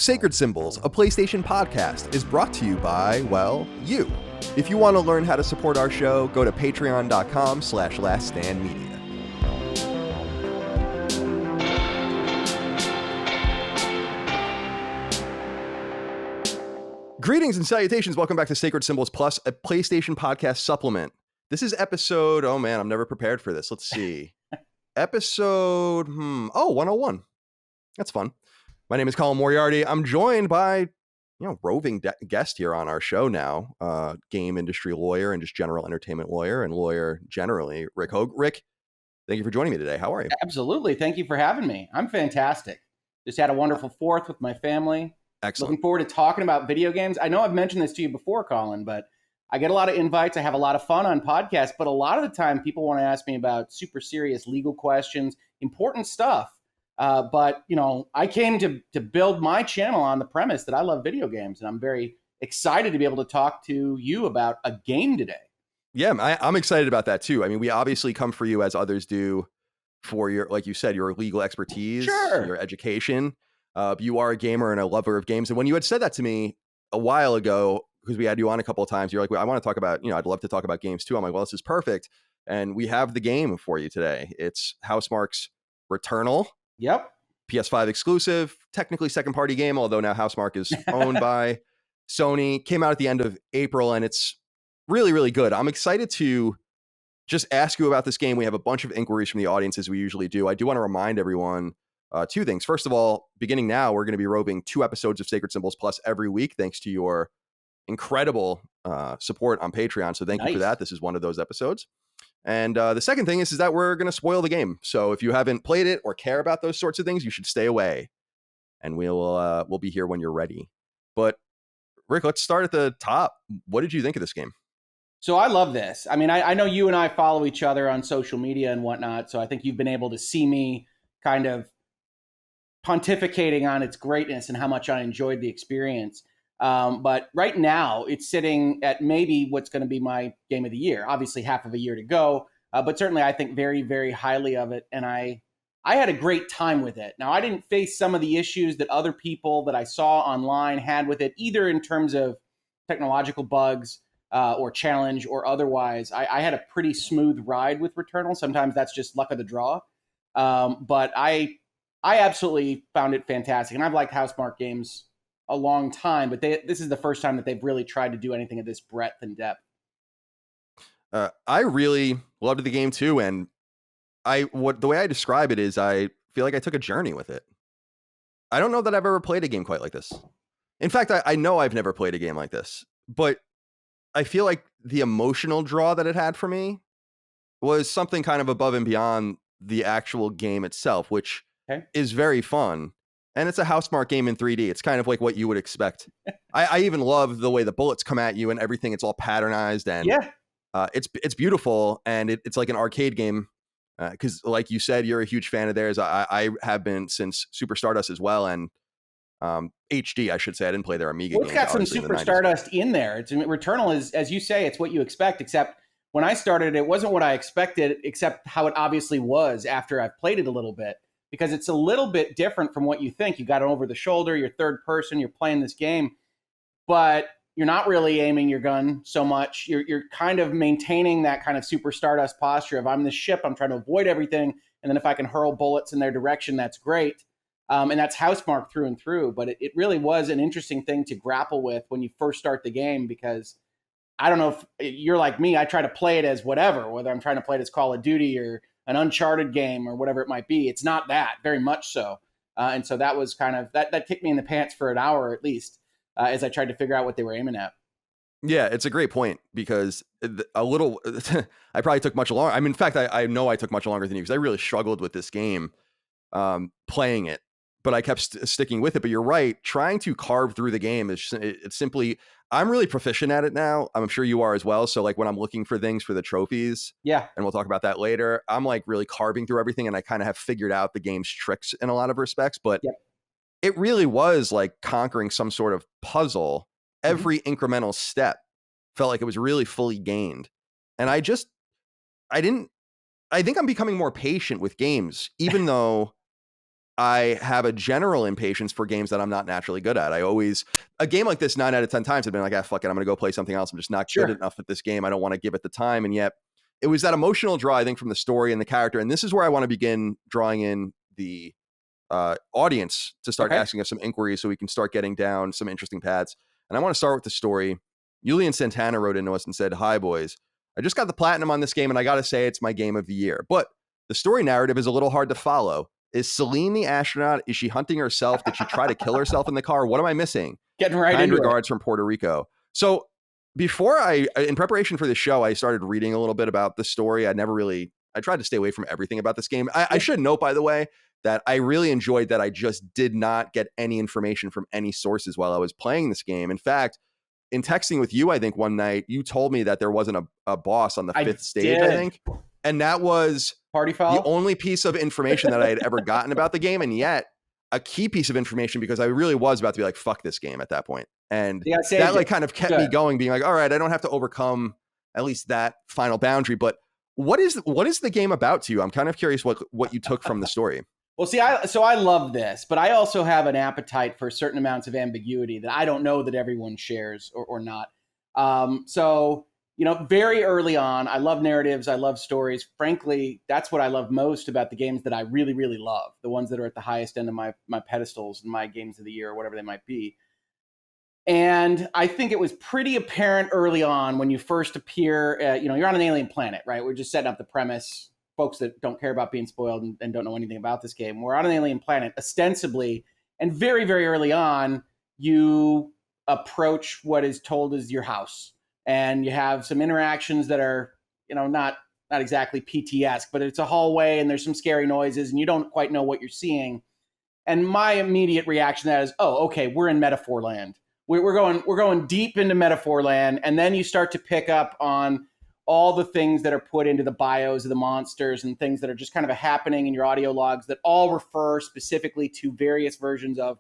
Sacred Symbols, a PlayStation podcast, is brought to you by, well, you. If you want to learn how to support our show, go to patreon.com/laststandmedia. Greetings and salutations. Welcome back to Sacred Symbols Plus, a PlayStation podcast supplement. This is episode, oh man, I'm never prepared for this. Let's see. Episode, 101. That's fun. My name is Colin Moriarty. I'm joined by, roving guest here on our show now, game industry lawyer and just general entertainment lawyer and lawyer generally, Rick Hoeg. Rick, thank you for joining me today. How are you? Absolutely. Thank you for having me. I'm fantastic. Just had a wonderful 4th with my family. Excellent. Looking forward to talking about video games. I know I've mentioned this to you before, Colin, but I get a lot of invites. I have a lot of fun on podcasts, but a lot of the time people want to ask me about super serious legal questions, important stuff. But I came to build my channel on the premise that I love video games, and I'm very excited to be able to talk to you about a game today. Yeah, I'm excited about that too. I mean, we obviously come for you as others do for your, like you said, your legal expertise, Sure. Your education. You are a gamer and a lover of games. And when you had said that to me a while ago, because we had you on a couple of times, you're like, well, I want to talk about, I'd love to talk about games too. I'm like, well, this is perfect. And we have the game for you today. It's Housemarque's Returnal. Yep. PS5 exclusive, technically second party game, although now Housemarque is owned by Sony. Came out at the end of April and it's really, really good. I'm excited to just ask you about this game. We have a bunch of inquiries from the audience as we usually do. I do want to remind everyone two things. First of all, beginning now, we're going to be roving 2 episodes of Sacred Symbols Plus every week, thanks to your incredible support on Patreon. So thank you for that. This is one of those episodes. And the second thing is that we're going to spoil the game. So if you haven't played it or care about those sorts of things, you should stay away. And we'll be here when you're ready. But Rick, let's start at the top. What did you think of this game? So I love this. I mean, I know you and I follow each other on social media and whatnot. So I think you've been able to see me kind of pontificating on its greatness and how much I enjoyed the experience. But right now, it's sitting at maybe what's going to be my game of the year. Obviously, half of a year to go, but certainly I think very, very highly of it. And I had a great time with it. Now, I didn't face some of the issues that other people that I saw online had with it, either in terms of technological bugs or challenge or otherwise. I had a pretty smooth ride with Returnal. Sometimes that's just luck of the draw. But I absolutely found it fantastic. And I've liked Housemarque games a long time, but this is the first time that they've really tried to do anything of this breadth and depth. I really loved the game too, and the way I describe it is I feel like I took a journey with it. I don't know that I've ever played a game quite like this. In fact, I know I've never played a game like this, but I feel like the emotional draw that it had for me was something kind of above and beyond the actual game itself, which is very fun. And it's a Housemarque game in 3D. It's kind of like what you would expect. I even love the way the bullets come at you and everything. It's all patternized and it's beautiful. And it's like an arcade game because like you said, you're a huge fan of theirs. I have been since Super Stardust as well. And HD, I should say. I didn't play their Amiga game. It's got some Super Stardust in there. Returnal is, as you say, it's what you expect, except when I started, it wasn't what I expected, except how it obviously was after I've played it a little bit. Because it's a little bit different from what you think. You got it over the shoulder, you're third person, you're playing this game, but you're not really aiming your gun so much. You're kind of maintaining that kind of Super Stardust posture of I'm the ship, I'm trying to avoid everything, and then if I can hurl bullets in their direction, that's great. And that's Housemarque through and through, but it really was an interesting thing to grapple with when you first start the game, because I don't know if you're like me, I try to play it as whatever, whether I'm trying to play it as Call of Duty or an Uncharted game or whatever it might be. It's not that, very much so. And so that was kind of, that kicked me in the pants for an hour at least, as I tried to figure out what they were aiming at. Yeah, it's a great point because I probably took much longer. I mean, in fact, I know I took much longer than you because I really struggled with this game playing it, but I kept sticking with it. But you're right, trying to carve through the game it's simply, I'm really proficient at it now. I'm sure you are as well. So like when I'm looking for things for the trophies, and we'll talk about that later, I'm like really carving through everything and I kind of have figured out the game's tricks in a lot of respects, but it really was like conquering some sort of puzzle. Every incremental step felt like it was really fully gained. And I think I'm becoming more patient with games, even though I have a general impatience for games that I'm not naturally good at. A game like this 9 out of 10 times I've been like, fuck it, I'm going to go play something else. I'm just not good enough at this game. I don't want to give it the time. And yet it was that emotional draw, I think, from the story and the character. And this is where I want to begin drawing in the audience to start asking us some inquiries so we can start getting down some interesting paths. And I want to start with the story. Julian Santana wrote into us and said, "Hi, boys. I just got the platinum on this game, and I got to say it's my game of the year. But the story narrative is a little hard to follow. Is Selene the astronaut? Is she hunting herself? Did she try to kill herself in the car? What am I missing? Getting right kind into regards from Puerto Rico." So before in preparation for this show, I started reading a little bit about the story. I tried to stay away from everything about this game. I should note, by the way, that I really enjoyed that I just did not get any information from any sources while I was playing this game. In fact, in texting with you, I think one night, you told me that there wasn't a boss on the 5th stage, I think. And that was Party foul? The only piece of information that I had ever gotten about the game. And yet a key piece of information, because I really was about to be like, fuck this game at that point. And that like kind of kept me going, being like, all right, I don't have to overcome at least that final boundary. But what is the game about to you? I'm kind of curious what you took from the story. Well, see, I love this, but I also have an appetite for certain amounts of ambiguity that I don't know that everyone shares or not. So, very early on, I love narratives. I love stories. Frankly, that's what I love most about the games that I really, really love, the ones that are at the highest end of my pedestals and my games of the year or whatever they might be. And I think it was pretty apparent early on when you first appear, you're on an alien planet, right? We're just setting up the premise. Folks that don't care about being spoiled and don't know anything about this game. We're on an alien planet, ostensibly, and very, very early on, you approach what is told as your house. And you have some interactions that are, not exactly PT-esque, but it's a hallway and there's some scary noises and you don't quite know what you're seeing. And my immediate reaction to that is, oh, okay, we're in metaphor land. We're going deep into metaphor land. And then you start to pick up on all the things that are put into the bios of the monsters and things that are just kind of happening in your audio logs that all refer specifically to various versions of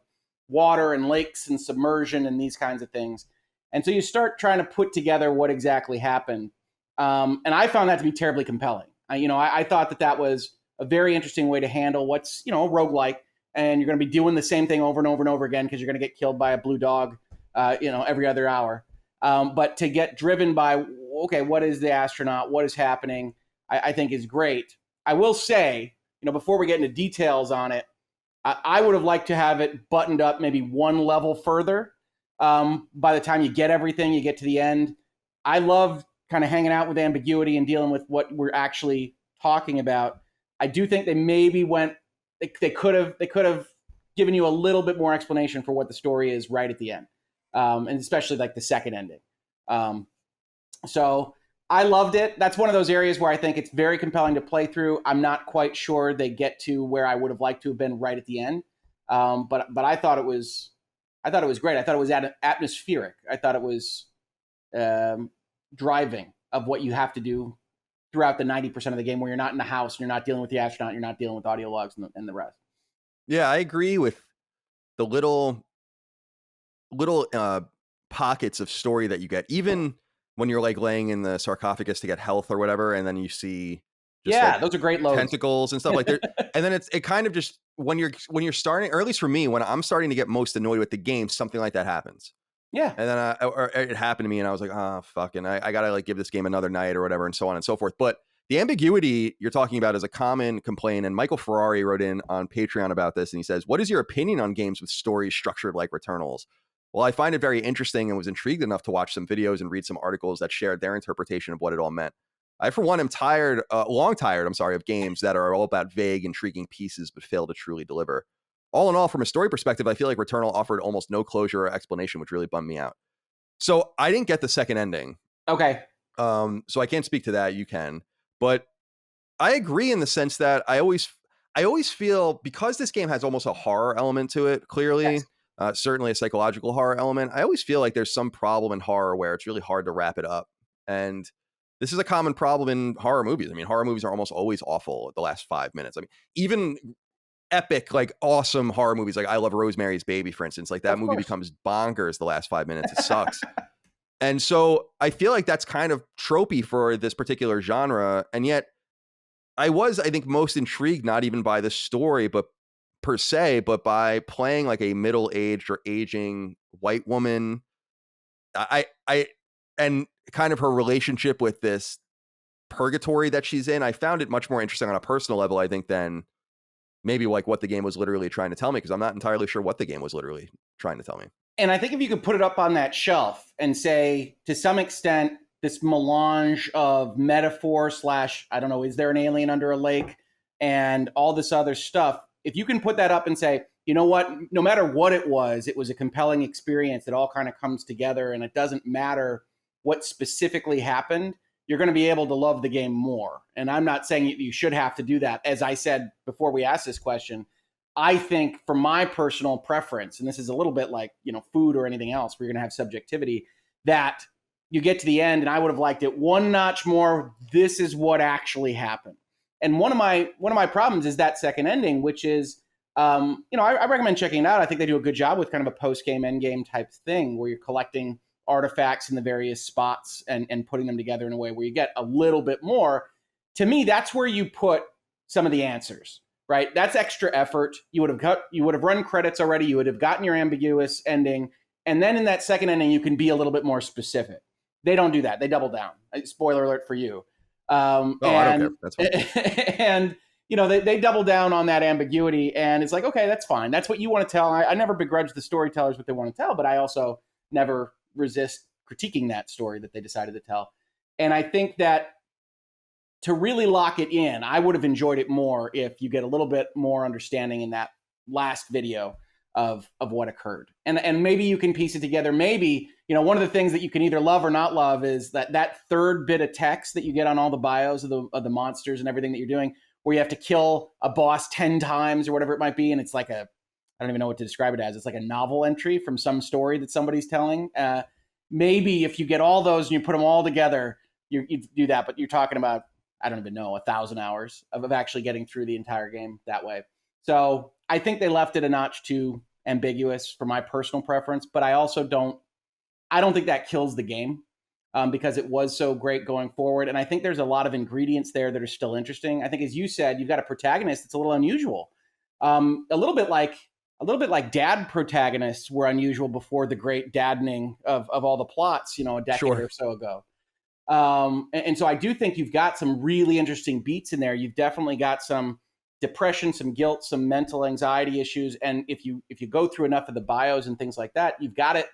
water and lakes and submersion and these kinds of things. And so you start trying to put together what exactly happened. And I found that to be terribly compelling. I thought that was a very interesting way to handle what's, roguelike, and you're going to be doing the same thing over and over and over again because you're going to get killed by a blue dog, every other hour. But to get driven by, okay, what is the astronaut? What is happening? I think is great. I will say, before we get into details on it, I would have liked to have it buttoned up maybe one level further. By the time you get everything, you get to the end. I love kind of hanging out with ambiguity and dealing with what we're actually talking about. I do think they maybe they could have given you a little bit more explanation for what the story is right at the end. And especially like the second ending. So I loved it. That's one of those areas where I think it's very compelling to play through. I'm not quite sure they get to where I would have liked to have been right at the end. But I thought it was great. I thought it was atmospheric. I thought it was driving of what you have to do throughout the 90% of the game where you're not in the house and you're not dealing with the astronaut, you're not dealing with audio logs and the rest. Yeah, I agree with the little pockets of story that you get, even when you're like laying in the sarcophagus to get health or whatever, and then you see those are great loads. Tentacles and stuff like that. And then it kind of just when you're starting, or at least for me, when I'm starting to get most annoyed with the game, something like that happens. Yeah. And then or it happened to me and I was like, oh fucking, I gotta like give this game another night or whatever, and so on and so forth. But the ambiguity you're talking about is a common complaint, and Michael Ferrari wrote in on Patreon about this, and he says, "What is your opinion on games with stories structured like Returnals?" Well, I find it very interesting and was intrigued enough to watch some videos and read some articles that shared their interpretation of what it all meant. I, for one, am long tired of games that are all about vague, intriguing pieces but fail to truly deliver. All in all, from a story perspective, I feel like Returnal offered almost no closure or explanation, which really bummed me out. So I didn't get the second ending. Okay. So I can't speak to that. You can. But I agree in the sense that I always feel, because this game has almost a horror element to it, clearly. Yes. Certainly a psychological horror element. I always feel like there's some problem in horror where it's really hard to wrap it up. And this is a common problem in horror movies. I mean, horror movies are almost always awful at the last 5 minutes. I mean, even epic, like awesome horror movies, like I Love Rosemary's Baby, for instance, like that movie becomes bonkers the last 5 minutes. It sucks. And so I feel like that's kind of tropey for this particular genre. And yet I think most intrigued, not even by the story, but per se, but by playing like a middle-aged or aging white woman, I and kind of her relationship with this purgatory that she's in, I found it much more interesting on a personal level, I think, than maybe like what the game was literally trying to tell me, because I'm not entirely sure what the game was literally trying to tell me. And I think if you could put it up on that shelf and say, to some extent, this melange of metaphor slash, I don't know, is there an alien under a lake and all this other stuff, if you can put that up and say, you know what, no matter what it was a compelling experience that all kind of comes together, and it doesn't matter what specifically happened, you're going to be able to love the game more. And I'm not saying you should have to do that. As I said before we asked this question, I think for my personal preference, and this is a little bit like, you know, food or anything else, where you're going to have subjectivity, that you get to the end and I would have liked it one notch more. This is what actually happened. And one of my problems is that second ending, which is, you know, I recommend checking it out. I think they do a good job with kind of a post-game, end-game type thing where you're collecting artifacts in the various spots and putting them together in a way where you get a little bit more. To me, that's where you put some of the answers, right? That's extra effort. You would have run credits already. You would have gotten your ambiguous ending. And then in that second ending, you can be a little bit more specific. They don't do that. They double down. Spoiler alert for you. I don't care. That's fine. And, you know, they double down on that ambiguity. And it's like, okay, that's fine. That's what you want to tell. I never begrudge the storytellers what they want to tell, but I also never resist critiquing that story that they decided to tell. And I think that to really lock it in, I would have enjoyed it more if you get a little bit more understanding in that last video of what occurred. And maybe you can piece it together. Maybe, you know, one of the things that you can either love or not love is that third bit of text that you get on all the bios of the monsters and everything that you're doing, where you have to kill a boss 10 times or whatever it might be. And it's like I don't even know what to describe it as. It's like a novel entry from some story that somebody's telling. Maybe if you get all those and you put them all together, you do that. But you're talking about, I don't even know, 1,000 hours of actually getting through the entire game that way. So I think they left it a notch too ambiguous for my personal preference, but I also don't think that kills the game because it was so great going forward. And I think there's a lot of ingredients there that are still interesting. I think, as you said, you've got a protagonist that's a little unusual, a little bit like dad protagonists were unusual before the great daddening of all the plots, you know, a decade or so ago. And so I do think you've got some really interesting beats in there. You've definitely got some depression, some guilt, some mental anxiety issues. And if you go through enough of the bios and things like that, you've got it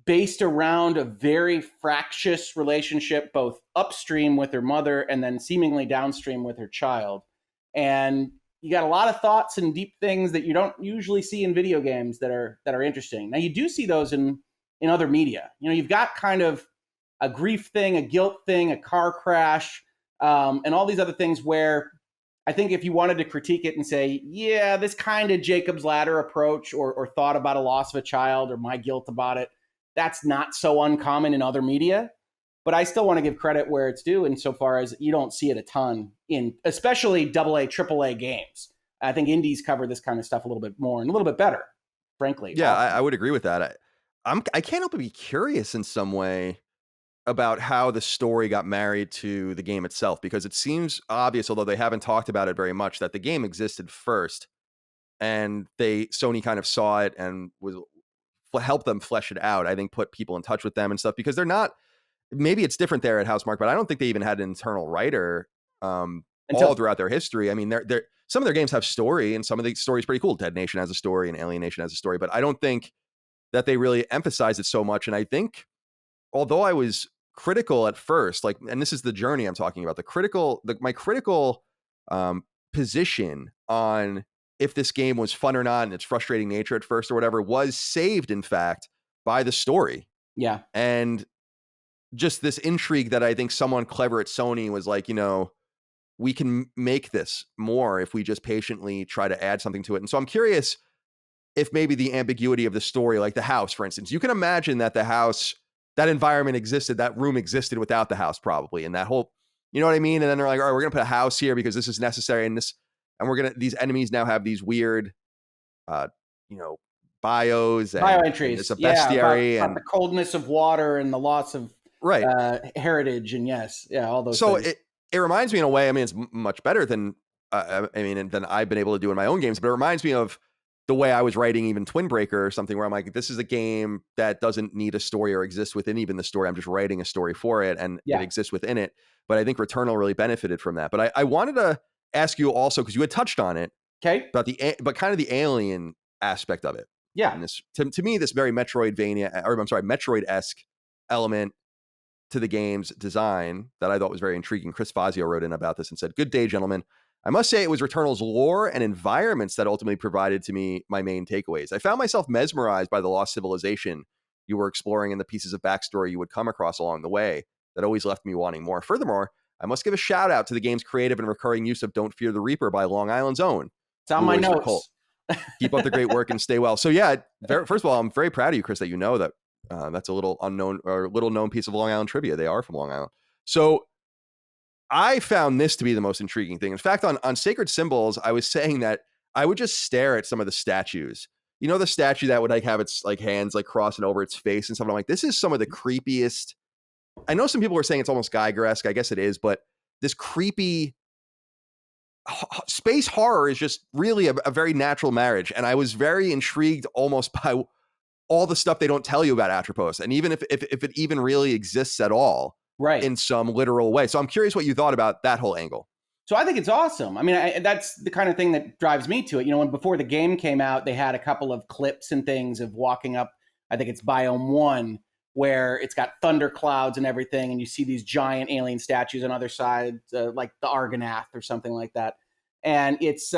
based around a very fractious relationship, both upstream with her mother and then seemingly downstream with her child. And you got a lot of thoughts and deep things that you don't usually see in video games that are interesting. Now, you do see those in other media. You know, you've got kind of a grief thing, a guilt thing, a car crash, and all these other things where I think if you wanted to critique it and say, yeah, this kind of Jacob's Ladder approach or thought about a loss of a child or my guilt about it, that's not so uncommon in other media. But I still want to give credit where it's due insofar as you don't see it a ton in especially AA, AAA games. I think indies cover this kind of stuff a little bit more and a little bit better, frankly. Yeah, I would agree with that. I can't help but be curious in some way about how the story got married to the game itself, because it seems obvious, although they haven't talked about it very much, that the game existed first and Sony kind of saw it and helped them flesh it out. I think put people in touch with them and stuff, because they're not, maybe it's different there at Housemarque, but I don't think they even had an internal writer all throughout their history. I mean, some of their games have story, and some of the story's pretty cool. Dead Nation has a story and Alien Nation has a story, but I don't think that they really emphasize it so much. And I think, although I was critical at first, like, and this is the journey I'm talking about, my critical position on if this game was fun or not and its frustrating nature at first or whatever was saved, in fact, by the story. Yeah. And just this intrigue that I think someone clever at Sony was like, you know, we can make this more if we just patiently try to add something to it. And so I'm curious if maybe the ambiguity of the story, like the house, for instance, you can imagine that the house, that environment existed, that room existed without the house probably. And that whole, you know what I mean? And then they're like, all right, we're going to put a house here because this is necessary. And these enemies now have these weird, you know, bios and bio entries. It's a bestiary about the coldness of water and the loss of right heritage. And all those so things. It reminds me in a way, I mean, it's much better than I mean, and then I've been able to do in my own games. But it reminds me of the way I was writing even Twin Breaker or something, where I'm like, this is a game that doesn't need a story or exist within even the story. I'm just writing a story for it, and it Yeah. exists within it. But I think Returnal really benefited from that. But I wanted to ask you also, because you had touched on it, Okay. but kind of the alien aspect of it. Yeah. And this, to me, this very Metroidvania, or I'm sorry, Metroid-esque element to the game's design that I thought was very intriguing. Chris Fazio wrote in about this and said, "Good day, gentlemen. I must say it was Returnal's lore and environments that ultimately provided to me my main takeaways. I found myself mesmerized by the lost civilization you were exploring and the pieces of backstory you would come across along the way that always left me wanting more. Furthermore, I must give a shout out to the game's creative and recurring use of Don't Fear the Reaper by Long Island's own It's on Blue my Oyster notes. Cult. Keep up the great work and stay well." So yeah, first of all, I'm very proud of you, Chris, that you know that that's a little unknown or little known piece of Long Island trivia. They are from Long Island. So I found this to be the most intriguing thing. In fact, on Sacred Symbols, I was saying that I would just stare at some of the statues. You know, the statue that would like have its like hands like crossing over its face and stuff. And I'm like, this is some of the creepiest. I know some people were saying it's almost Geiger-esque. I guess it is, but this creepy space horror is just really a very natural marriage. And I was very intrigued almost by all the stuff they don't tell you about Atropos. And even if it even really exists at all, Right. in some literal way. So I'm curious what you thought about that whole angle. So I think it's awesome. I mean, that's the kind of thing that drives me to it. You know, when before the game came out, they had a couple of clips and things of walking up, I think it's Biome 1, where it's got thunder clouds and everything, and you see these giant alien statues on other sides, like the Argonath or something like that. And it's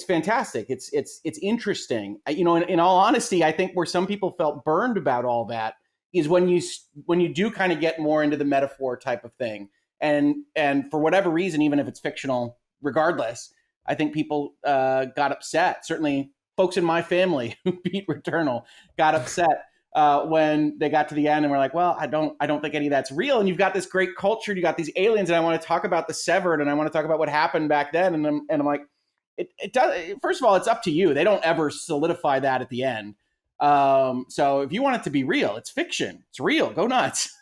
fantastic. It's interesting. You know, in all honesty, I think where some people felt burned about all that is when you do kind of get more into the metaphor type of thing, and for whatever reason, even if it's fictional, regardless, I think people got upset. Certainly, folks in my family who beat Returnal got upset when they got to the end and were like, "Well, I don't think any of that's real." And you've got this great culture, you got these aliens, and I want to talk about the Severed, and I want to talk about what happened back then. And I'm like, it does. First of all, it's up to you. They don't ever solidify that at the end. So if you want it to be real, it's fiction. It's real. Go nuts.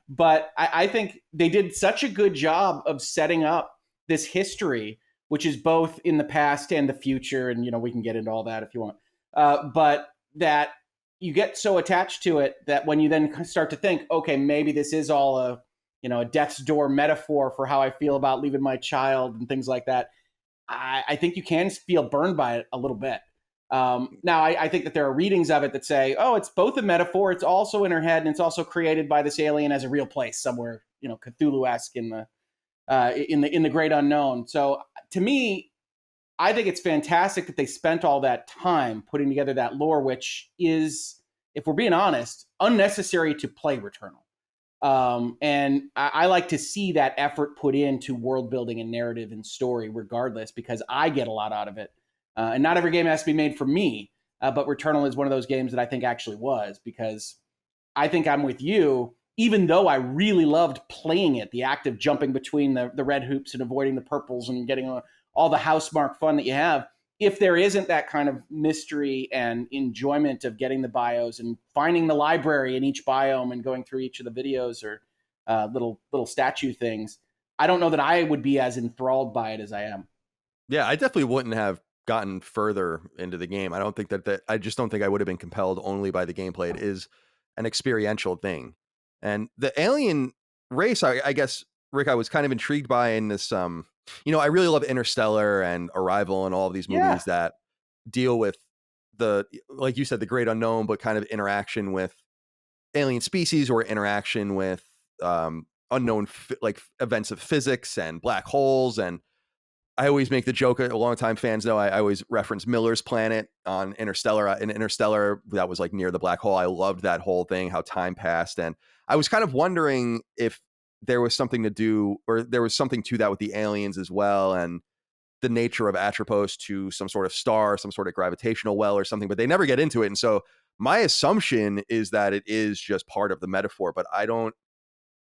But I think they did such a good job of setting up this history, which is both in the past and the future. And, you know, we can get into all that if you want. But that you get so attached to it that when you then start to think, okay, maybe this is all a death's door metaphor for how I feel about leaving my child and things like that, I think you can feel burned by it a little bit. Now, I think that there are readings of it that say, oh, it's both a metaphor, it's also in her head, and it's also created by this alien as a real place somewhere, you know, Cthulhu-esque in the great unknown. So to me, I think it's fantastic that they spent all that time putting together that lore, which is, if we're being honest, unnecessary to play Returnal. And I like to see that effort put into world building and narrative and story regardless, because I get a lot out of it. And not every game has to be made for me, but Returnal is one of those games that I think actually was, because I think I'm with you. Even though I really loved playing it, the act of jumping between the red hoops and avoiding the purples and getting all the Housemarque fun that you have, if there isn't that kind of mystery and enjoyment of getting the bios and finding the library in each biome and going through each of the videos or little statue things, I don't know that I would be as enthralled by it as I am. Yeah, I definitely wouldn't have gotten further into the game. I don't think that I just don't think I would have been compelled only by the gameplay. It is an experiential thing. And the alien race, I guess, Rick, I was kind of intrigued by in this, I really love Interstellar and Arrival and all of these movies that deal with like you said, the great unknown, but kind of interaction with alien species or interaction with unknown like events of physics and black holes. And I always make the joke, longtime fans know, I always reference Miller's Planet on Interstellar. In Interstellar, that was like near the black hole. I loved that whole thing, how time passed. And I was kind of wondering if there was something to do, or there was something to that with the aliens as well, and the nature of Atropos to some sort of star, some sort of gravitational well or something, but they never get into it. And so my assumption is that it is just part of the metaphor, but I don't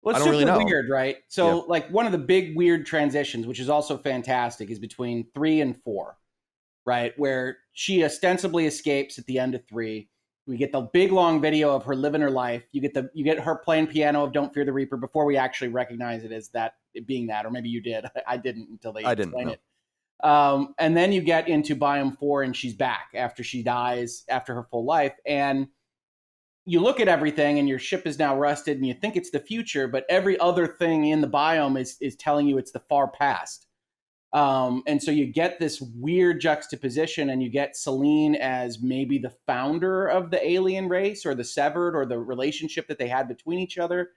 really know. Weird, right? So like one of the big weird transitions, which is also fantastic, is between 3 and 4, right? Where she ostensibly escapes at the end of 3, We get the big long video of her living her life. You get her playing piano of "Don't Fear the Reaper" before we actually recognize it as that, it being that, or maybe you did. I didn't until they I didn't explain know. it. And then you get into Biome 4, and she's back after she dies after her full life, and you look at everything, and your ship is now rusted, and you think it's the future, but every other thing in the biome is telling you it's the far past. And so you get this weird juxtaposition, and you get Selene as maybe the founder of the alien race, or the severed, or the relationship that they had between each other.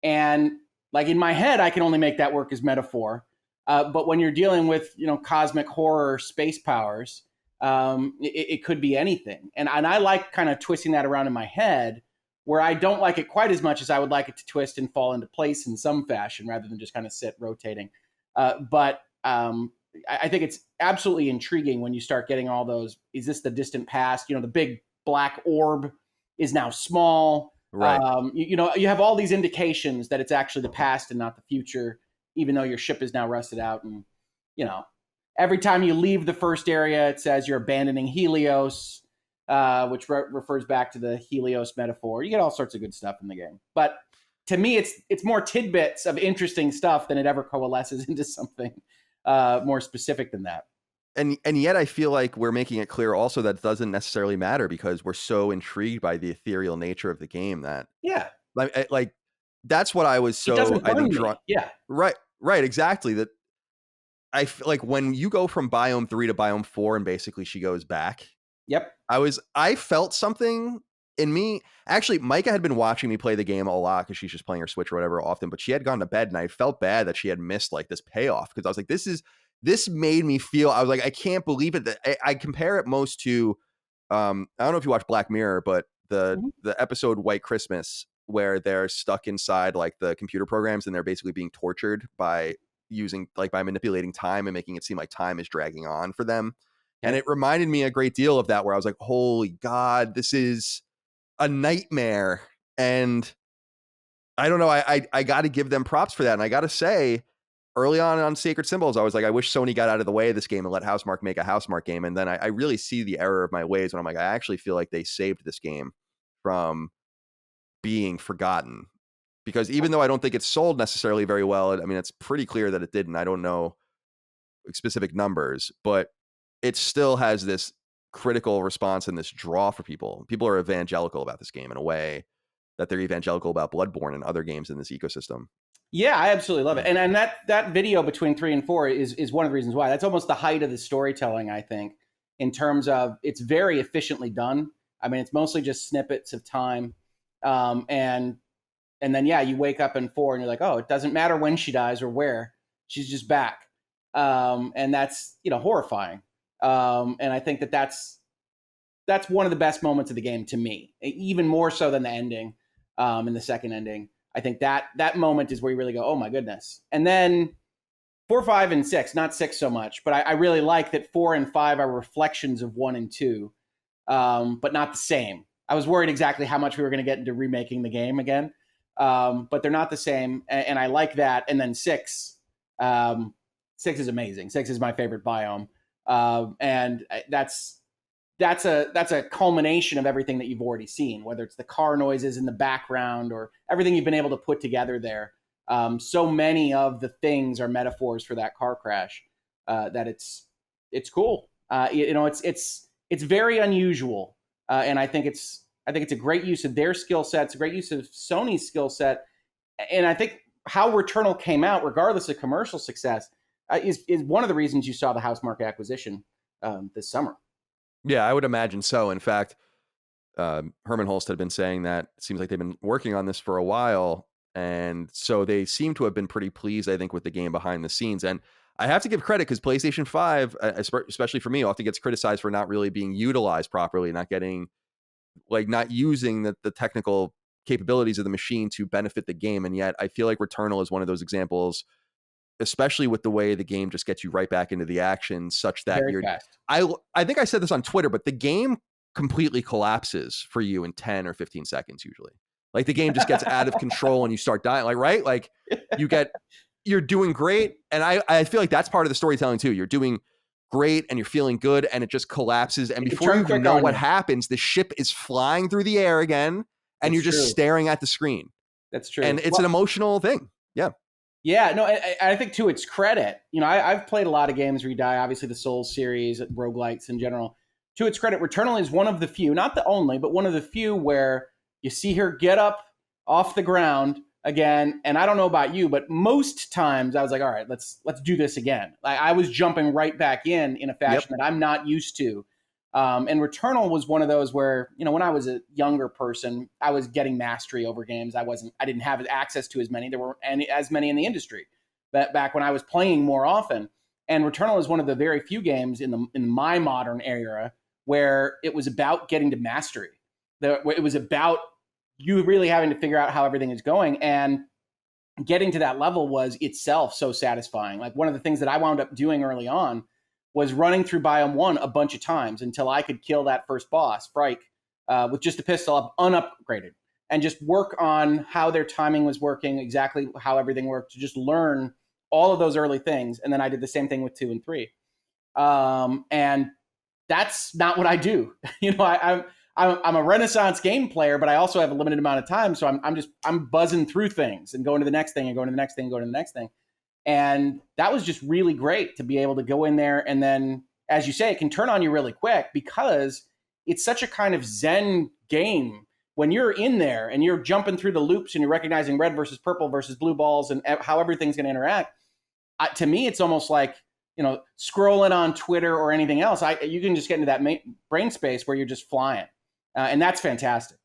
And like in my head, I can only make that work as metaphor. But when you're dealing with, cosmic horror, space powers, it could be anything. And I like kind of twisting that around in my head, where I don't like it quite as much as I would like it to twist and fall into place in some fashion, rather than just kind of sit rotating. But I think it's absolutely intriguing when you start getting all those. Is this the distant past? The big black orb is now small. Right. You have all these indications that it's actually the past and not the future, even though your ship is now rusted out. And, every time you leave the first area, it says you're abandoning Helios, which refers back to the Helios metaphor. You get all sorts of good stuff in the game. But to me, it's more tidbits of interesting stuff than it ever coalesces into something more specific than that. And yet I feel like we're making it clear also that it doesn't necessarily matter, because we're so intrigued by the ethereal nature of the game that like that's what I was so, I think, drawn. Yeah. Right, exactly. That I feel like when you go from biome 3 to biome 4 and basically she goes back. Yep. I felt something in me. Actually, Micah had been watching me play the game a lot because she's just playing her Switch or whatever often, but she had gone to bed, and I felt bad that she had missed like this payoff, because I was like, this made me feel, I was like, I can't believe it. That I compare it most to, I don't know if you watch Black Mirror, but the episode White Christmas, where they're stuck inside like the computer programs, and they're basically being tortured by manipulating time and making it seem like time is dragging on for them. And it reminded me a great deal of that, where I was like, holy God, this is a nightmare. And I don't know, I got to give them props for that. And I got to say, early on Sacred Symbols, I was like, I wish Sony got out of the way of this game and let Housemarque make a Housemarque game. And then I really see the error of my ways when I'm like, I actually feel like they saved this game from being forgotten. Because even though I don't think it's sold necessarily very well, I mean, it's pretty clear that it didn't. I don't know specific numbers, but it still has this critical response and this draw for people. People are evangelical about this game in a way that they're evangelical about Bloodborne and other games in this ecosystem. Yeah, I absolutely love it. And that video between 3 and 4 is one of the reasons why. That's almost the height of the storytelling, I think, in terms of it's very efficiently done. I mean, it's mostly just snippets of time. And then, you wake up in 4 and you're like, oh, it doesn't matter when she dies or where. She's just back. And that's, horrifying. And I think that's one of the best moments of the game to me, even more so than the ending, in the second ending. I think that moment is where you really go, oh my goodness. And then 4, 5, and 6, not 6 so much, but I really like that 4 and 5 are reflections of 1 and 2, but not the same. I was worried exactly how much we were going to get into remaking the game again, but they're not the same, and I like that. And then 6 is amazing. 6 is my favorite biome, and that's a culmination of everything that you've already seen, whether it's the car noises in the background or everything you've been able to put together there. So many of the things are metaphors for that car crash, that it's cool. It's very unusual, and I think it's a great use of their skill sets, a great use of Sony's skill set, and I think how Returnal came out, regardless of commercial success, is one of the reasons you saw the Housemarque acquisition this summer. Yeah, I would imagine so. In fact, Herman Holst had been saying that it seems like they've been working on this for a while. And so they seem to have been pretty pleased, I think, with the game behind the scenes. And I have to give credit, because PlayStation 5, especially for me, often gets criticized for not really being utilized properly, not using the technical capabilities of the machine to benefit the game. And yet I feel like Returnal is one of those examples, especially with the way the game just gets you right back into the action, such that Very fast. I think I said this on Twitter, but the game completely collapses for you in 10 or 15 seconds usually. Like the game just gets out of control and you start dying. Like, right? Like you're doing great. And I feel like that's part of the storytelling too. You're doing great and you're feeling good, and it just collapses. And It can before you turn even quick know on what you. happens, the ship is flying through the air again, and It's you're just true. staring at the screen. That's true. And it's an Well, emotional thing. Yeah. yeah, no, I think to its credit, I've played a lot of games where you die, obviously the Souls series, roguelites in general. To its credit, Returnal is one of the few, not the only, but one of the few where you see her get up off the ground again. And I don't know about you, but most times I was like, all right, let's do this again. I was jumping right back in a Yep. fashion that I'm not used to. And Returnal was one of those where, when I was a younger person, I was getting mastery over games. I didn't have access to as many. There weren't as many in the industry back when I was playing more often. And Returnal is one of the very few games in my modern era where it was about getting to mastery. It was about you really having to figure out how everything is going. And getting to that level was itself so satisfying. Like, one of the things that I wound up doing early on was running through biome 1 a bunch of times until I could kill that first boss, Frike, with just a pistol up, unupgraded, and just work on how their timing was working, exactly how everything worked, to just learn all of those early things. And then I did the same thing with 2 and 3. And that's not what I do. I'm a Renaissance game player, but I also have a limited amount of time, so I'm buzzing through things and going to the next thing and going to the next thing and going to the next thing. And that was just really great to be able to go in there. And then, as you say, it can turn on you really quick because it's such a kind of Zen game. When you're in there and you're jumping through the loops and you're recognizing red versus purple versus blue balls and how everything's going to interact, to me, it's almost like, scrolling on Twitter or anything else. You can just get into that brain space where you're just flying. And that's fantastic.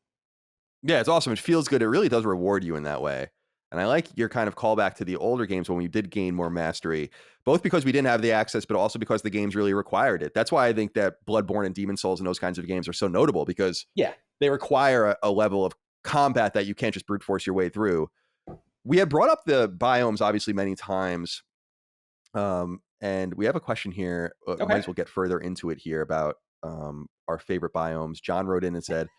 Yeah, it's awesome. It feels good. It really does reward you in that way. And I like your kind of callback to the older games when we did gain more mastery, both because we didn't have the access, but also because the games really required it. That's why I think that Bloodborne and Demon Souls and those kinds of games are so notable, because Yeah. they require a level of combat that you can't just brute force your way through. We had brought up the biomes, obviously, many times. And we have a question here. Okay. Might as well get further into it here about our favorite biomes. John wrote in and said,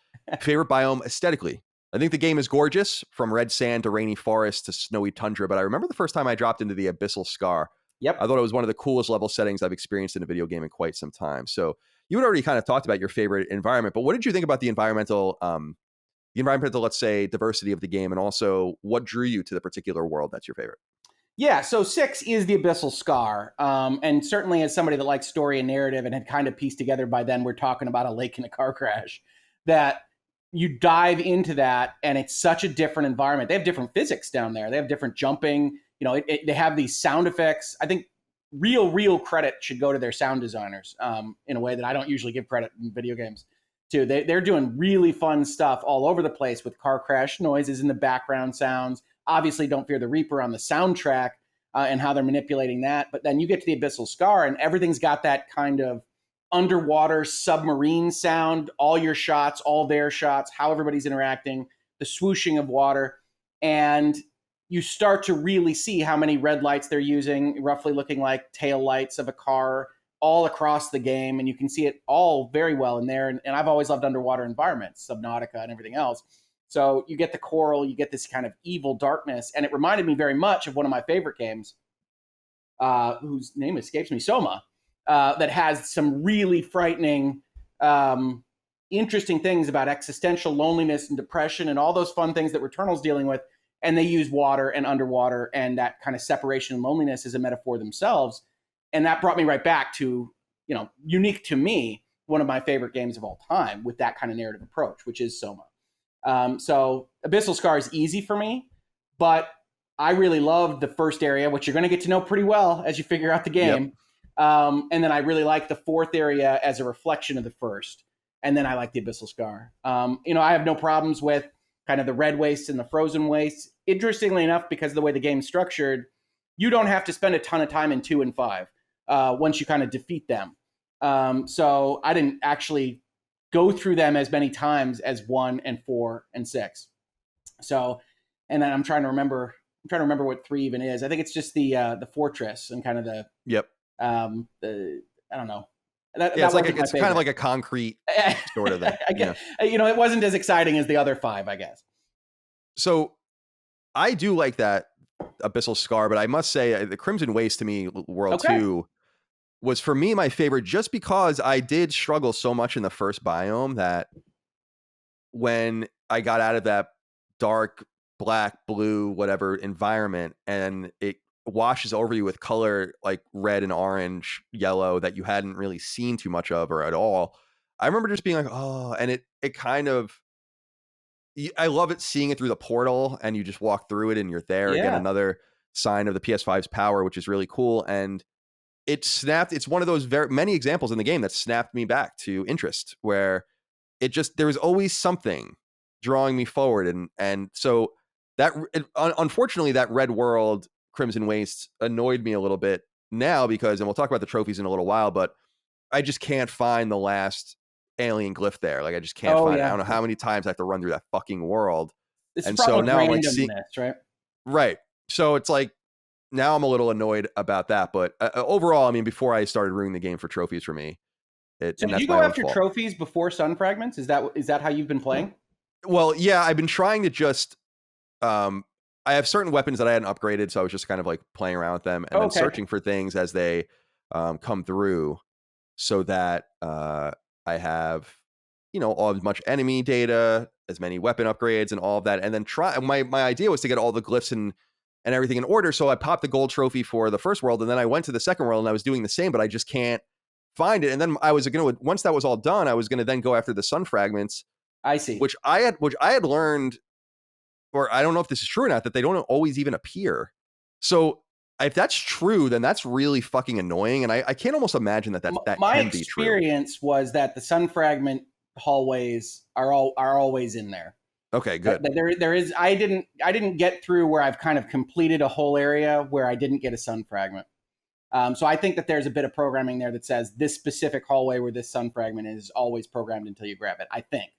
favorite biome aesthetically. I think the game is gorgeous, from red sand to rainy forest to snowy tundra, but I remember the first time I dropped into the Abyssal Scar. Yep. I thought it was one of the coolest level settings I've experienced in a video game in quite some time. So you had already kind of talked about your favorite environment, but what did you think about the environmental, let's say, diversity of the game, and also what drew you to the particular world that's your favorite? Yeah, so 6 is the Abyssal Scar. And certainly, as somebody that likes story and narrative and had kind of pieced together by then, we're talking about a lake in a car crash, that you dive into that, and it's such a different environment. They have different physics down there. They have different jumping. They have these sound effects. I think real credit should go to their sound designers, in a way that I don't usually give credit in video games to. They're doing really fun stuff all over the place with car crash noises in the background sounds. Obviously, Don't Fear the Reaper on the soundtrack, and how they're manipulating that. But then you get to the Abyssal Scar, and everything's got that kind of underwater submarine sound. All your shots, all their shots, how everybody's interacting, the swooshing of water. And you start to really see how many red lights they're using, roughly looking like tail lights of a car, all across the game. And you can see it all very well in there. And I've always loved underwater environments, Subnautica and everything else. So you get the coral, you get this kind of evil darkness. And it reminded me very much of one of my favorite games, whose name escapes me, Soma, that has some really frightening, interesting things about existential loneliness and depression and all those fun things that Returnal's dealing with. And they use water and underwater and that kind of separation and loneliness as a metaphor themselves. And that brought me right back to, unique to me, one of my favorite games of all time with that kind of narrative approach, which is Soma. So Abyssal Scar is easy for me, but I really loved the first area, which you're going to get to know pretty well as you figure out the game. Yep. And then I really like the fourth area as a reflection of the first. And then I like the Abyssal Scar. I have no problems with kind of the red wastes and the frozen wastes. Interestingly enough, because of the way the game's structured, you don't have to spend a ton of time in 2 and 5 once you kind of defeat them. So I didn't actually go through them as many times as 1 and 4 and 6. So, and then I'm trying to remember what 3 even is. I think it's just the fortress and kind of the I don't know. It's kind of like a concrete sort of thing. It wasn't as exciting as the other 5, I guess. So I do like that Abyssal Scar, but I must say the Crimson Waste to me, World 2, was for me my favorite, just because I did struggle so much in the first biome that when I got out of that dark black, blue, whatever environment, and it washes over you with color like red and orange, yellow that you hadn't really seen too much of or at all. I remember just being like, oh, and it kind of, I love it seeing it through the portal and you just walk through it and you're there again, Yeah. another sign of the PS5's power, which is really cool. And it's one of those very many examples in the game that snapped me back to interest, where there was always something drawing me forward. And so unfortunately that Red World Crimson Waste annoyed me a little bit now, because, and we'll talk about the trophies in a little while, but I just can't find the last alien glyph there. Like I just can't find it. I don't know how many times I have to run through that fucking world. This is And probably so now I'm like, randomness, right? right. So it's like, now I'm a little annoyed about that. But overall, I mean, before I started ruining the game for trophies for me, So and did you that's go my own after fault. trophies before Sun Fragments? Is that how you've been playing? Well, yeah, I've been trying to just, I have certain weapons that I hadn't upgraded, so I was just kind of like playing around with them and then searching for things as they come through, so that I have, all as much enemy data, as many weapon upgrades and all of that. And then my idea was to get all the glyphs and everything in order. So I popped the gold trophy for the first world, and then I went to the second world and I was doing the same, but I just can't find it. And then I was going to, once that was all done, I was going to then go after the sun fragments. I see. Which I had learned, or I don't know if this is true or not, that they don't always even appear. So if that's true, then that's really fucking annoying. And I can't almost imagine that my can be true. experience was that the sun fragment hallways are always in there. Okay, good. There is. I didn't get through where I've kind of completed a whole area where I didn't get a sun fragment. So I think that there's a bit of programming there that says this specific hallway where this sun fragment is always programmed until you grab it. I think.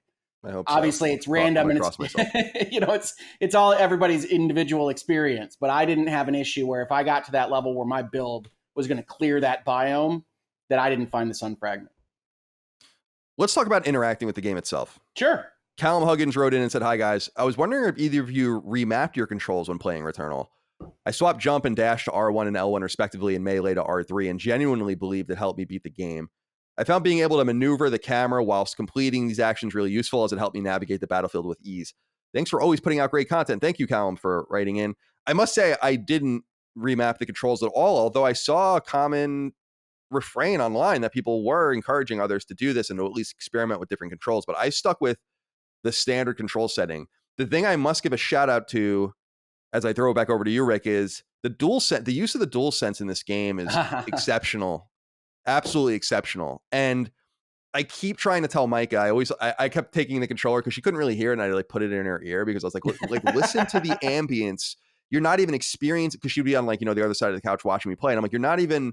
I hope Obviously, so. it's random and it's all everybody's individual experience. But I didn't have an issue where if I got to that level where my build was going to clear that biome, that I didn't find the sun fragment. Let's talk about interacting with the game itself. Sure. Callum Huggins wrote in and said, "Hi guys, I was wondering if either of you remapped your controls when playing Returnal. I swapped jump and dash to R1 and L1 respectively and melee to R3 and genuinely believed it helped me beat the game. I found being able to maneuver the camera whilst completing these actions really useful, as it helped me navigate the battlefield with ease. Thanks for always putting out great content." Thank you, Callum, for writing in. I must say I didn't remap the controls at all, although I saw a common refrain online that people were encouraging others to do this and to at least experiment with different controls. But I stuck with the standard control setting. The thing I must give a shout out to, as I throw it back over to you, Rick, is the use of the DualSense in this game is exceptional. Absolutely exceptional. And I keep trying to tell Micah, I kept taking the controller because she couldn't really hear it, and I like put it in her ear because I was like listen to the ambience. You're not even experiencing, because she'd be on the other side of the couch watching me play, and I'm like, you're not even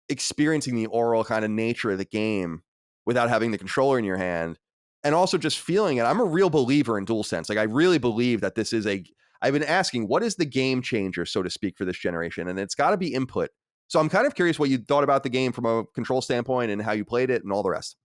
experiencing the oral kind of nature of the game without having the controller in your hand, and also just feeling it. I'm a real believer in DualSense. Like I really believe that this is I've been asking, what is the game changer, so to speak, for this generation? And it's got to be input. So I'm kind of curious what you thought about the game from a control standpoint and how you played it and all the rest.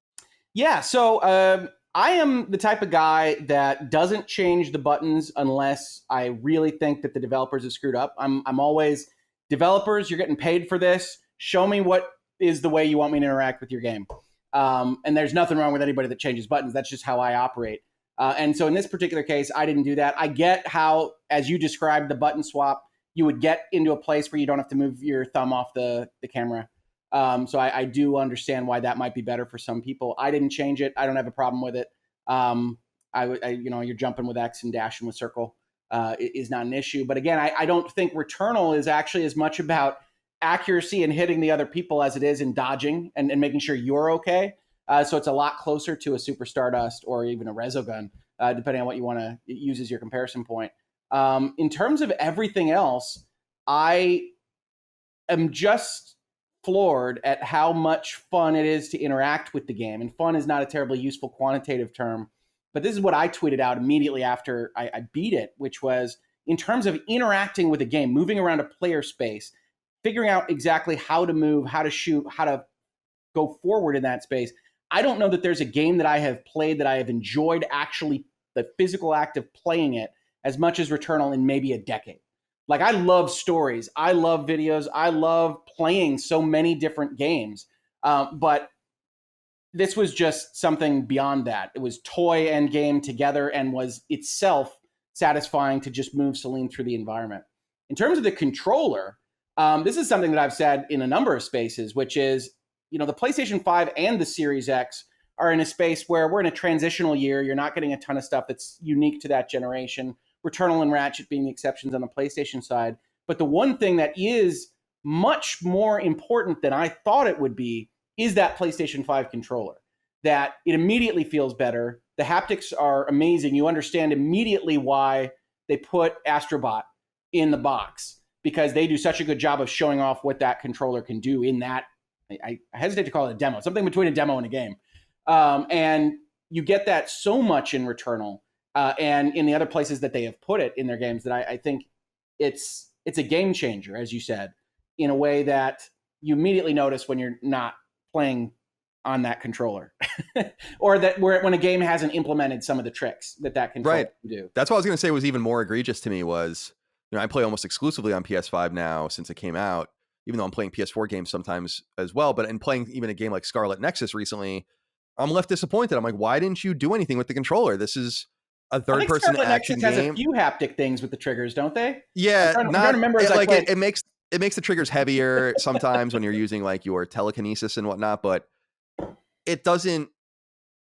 Yeah, so I am the type of guy that doesn't change the buttons unless I really think that the developers have screwed up. I'm always, developers, you're getting paid for this. Show me what is the way you want me to interact with your game. And there's nothing wrong with anybody that changes buttons. That's just how I operate. And so in this particular case, I didn't do that. I get how, as you described the button swap, you would get into a place where you don't have to move your thumb off the camera. So I do understand why that might be better for some people. I didn't change it. I don't have a problem with it. You're jumping with X and dashing with circle is not an issue. But again, I don't think Returnal is actually as much about accuracy and hitting the other people as it is in dodging and making sure you're okay. So it's a lot closer to a Super Stardust or even a Resogun, depending on what you want to use as your comparison point. In terms of everything else, I am just floored at how much fun it is to interact with the game. And fun is not a terribly useful quantitative term, but this is what I tweeted out immediately after I beat it, which was in terms of interacting with a game, moving around a player space, figuring out exactly how to move, how to shoot, how to go forward in that space. I don't know that there's a game that I have played that I have enjoyed actually the physical act of playing it as much as Returnal in maybe a decade. Like, I love stories. I love videos. I love playing so many different games. But this was just something beyond that. It was toy and game together and was itself satisfying to just move Selene through the environment. In terms of the controller, this is something that I've said in a number of spaces, which is, the PlayStation 5 and the Series X are in a space where we're in a transitional year. You're not getting a ton of stuff that's unique to that generation. Returnal and Ratchet being the exceptions on the PlayStation side. But the one thing that is much more important than I thought it would be is that PlayStation 5 controller. That it immediately feels better. The haptics are amazing. You understand immediately why they put Astrobot in the box, because they do such a good job of showing off what that controller can do in that. I hesitate to call it a demo, something between a demo and a game. And you get that so much in Returnal and in the other places that they have put it in their games, that I think it's a game changer, as you said, in a way that you immediately notice when you're not playing on that controller, or that when a game hasn't implemented some of the tricks that controller can do. That's what I was going to say was even more egregious to me was, I play almost exclusively on PS5 now since it came out, even though I'm playing PS4 games sometimes as well. But in playing even a game like Scarlet Nexus recently, I'm left disappointed. I'm like, why didn't you do anything with the controller? This is a third-person action Nexus game. Has a few haptic things with the triggers, don't they? Yeah, I'm trying to remember as I played. It makes the triggers heavier sometimes when you're using like your telekinesis and whatnot, but it doesn't.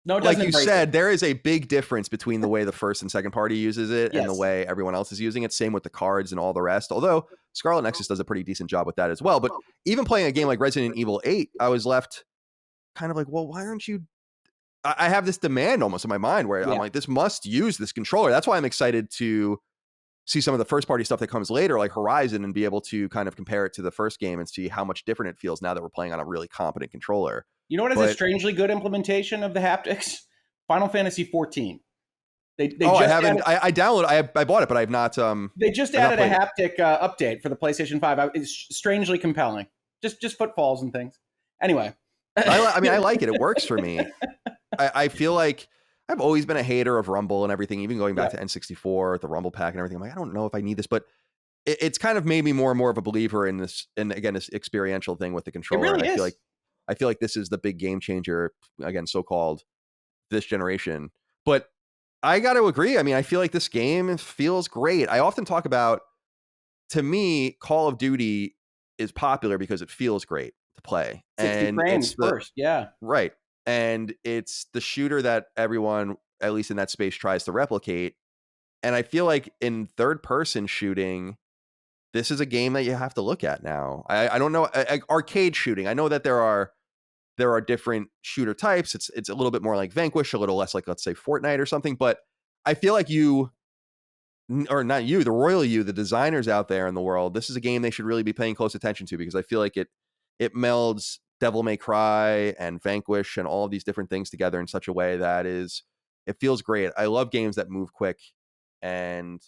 No, it like doesn't. You said, there is a big difference between the way the first and second party uses it and the way everyone else is using it. Same with the cards and all the rest. Although Scarlet Nexus does a pretty decent job with that as well. But even playing a game like Resident Evil 8, I was left kind of like, well, why aren't you? I have this demand almost in my mind where I'm like, this must use this controller. That's why I'm excited to see some of the first party stuff that comes later, like Horizon, and be able to kind of compare it to the first game and see how much different it feels now that we're playing on a really competent controller. You know what is a strangely good implementation of the haptics? Final Fantasy 14. I downloaded. I bought it, but I have not. They just added a haptic update for the PlayStation 5. It's strangely compelling. Just footfalls and things. Anyway, I like it. It works for me. I feel like I've always been a hater of Rumble and everything, even going back to N64, the Rumble pack and everything. I'm like, I don't know if I need this, but it's kind of made me more and more of a believer in this. And again, this experiential thing with the controller. It really is. I feel like this is the big game changer, again, so-called this generation. But I got to agree. I mean, I feel like this game feels great. I often talk about, to me, Call of Duty is popular because it feels great to play. 60 frames first, right. And it's the shooter that everyone, at least in that space, tries to replicate. And I feel like in third-person shooting, this is a game that you have to look at now. I don't know, arcade shooting. I know that there are different shooter types. It's a little bit more like Vanquish, a little less like, let's say, Fortnite or something. But I feel like the royal you, the designers out there in the world, this is a game they should really be paying close attention to, because I feel like it melds Devil May Cry and Vanquish and all of these different things together in such a way that it feels great. I love games that move quick and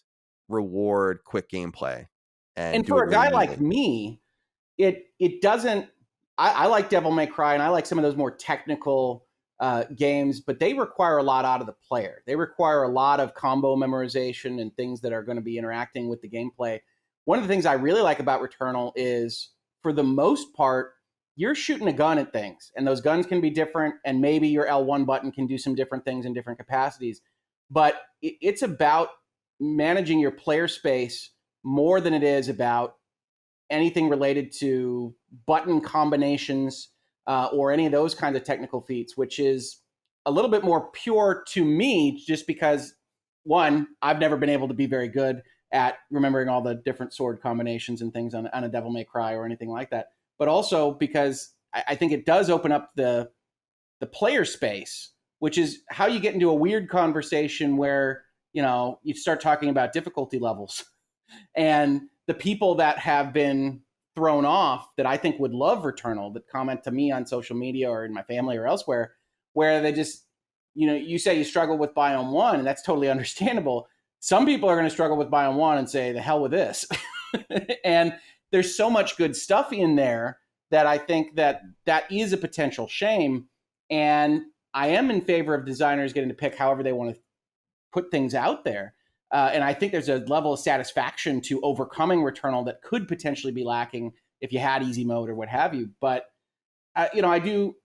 reward quick gameplay. And for a guy like me, it doesn't. I like Devil May Cry and I like some of those more technical games, but they require a lot out of the player. They require a lot of combo memorization and things that are going to be interacting with the gameplay. One of the things I really like about Returnal is, for the most part, you're shooting a gun at things, and those guns can be different, and maybe your L1 button can do some different things in different capacities. But it's about managing your player space more than it is about anything related to button combinations or any of those kinds of technical feats, which is a little bit more pure to me, just because, one, I've never been able to be very good at remembering all the different sword combinations and things on a Devil May Cry or anything like that. But also because I think it does open up the player space, which is how you get into a weird conversation where, you start talking about difficulty levels. And the people that have been thrown off that I think would love Returnal, that comment to me on social media or in my family or elsewhere, where they just, you say you struggle with Biome 1, and that's totally understandable. Some people are going to struggle with Biome 1 and say, the hell with this. And there's so much good stuff in there that I think that is a potential shame. And I am in favor of designers getting to pick however they want to put things out there. And I think there's a level of satisfaction to overcoming Returnal that could potentially be lacking if you had easy mode or what have you. But I do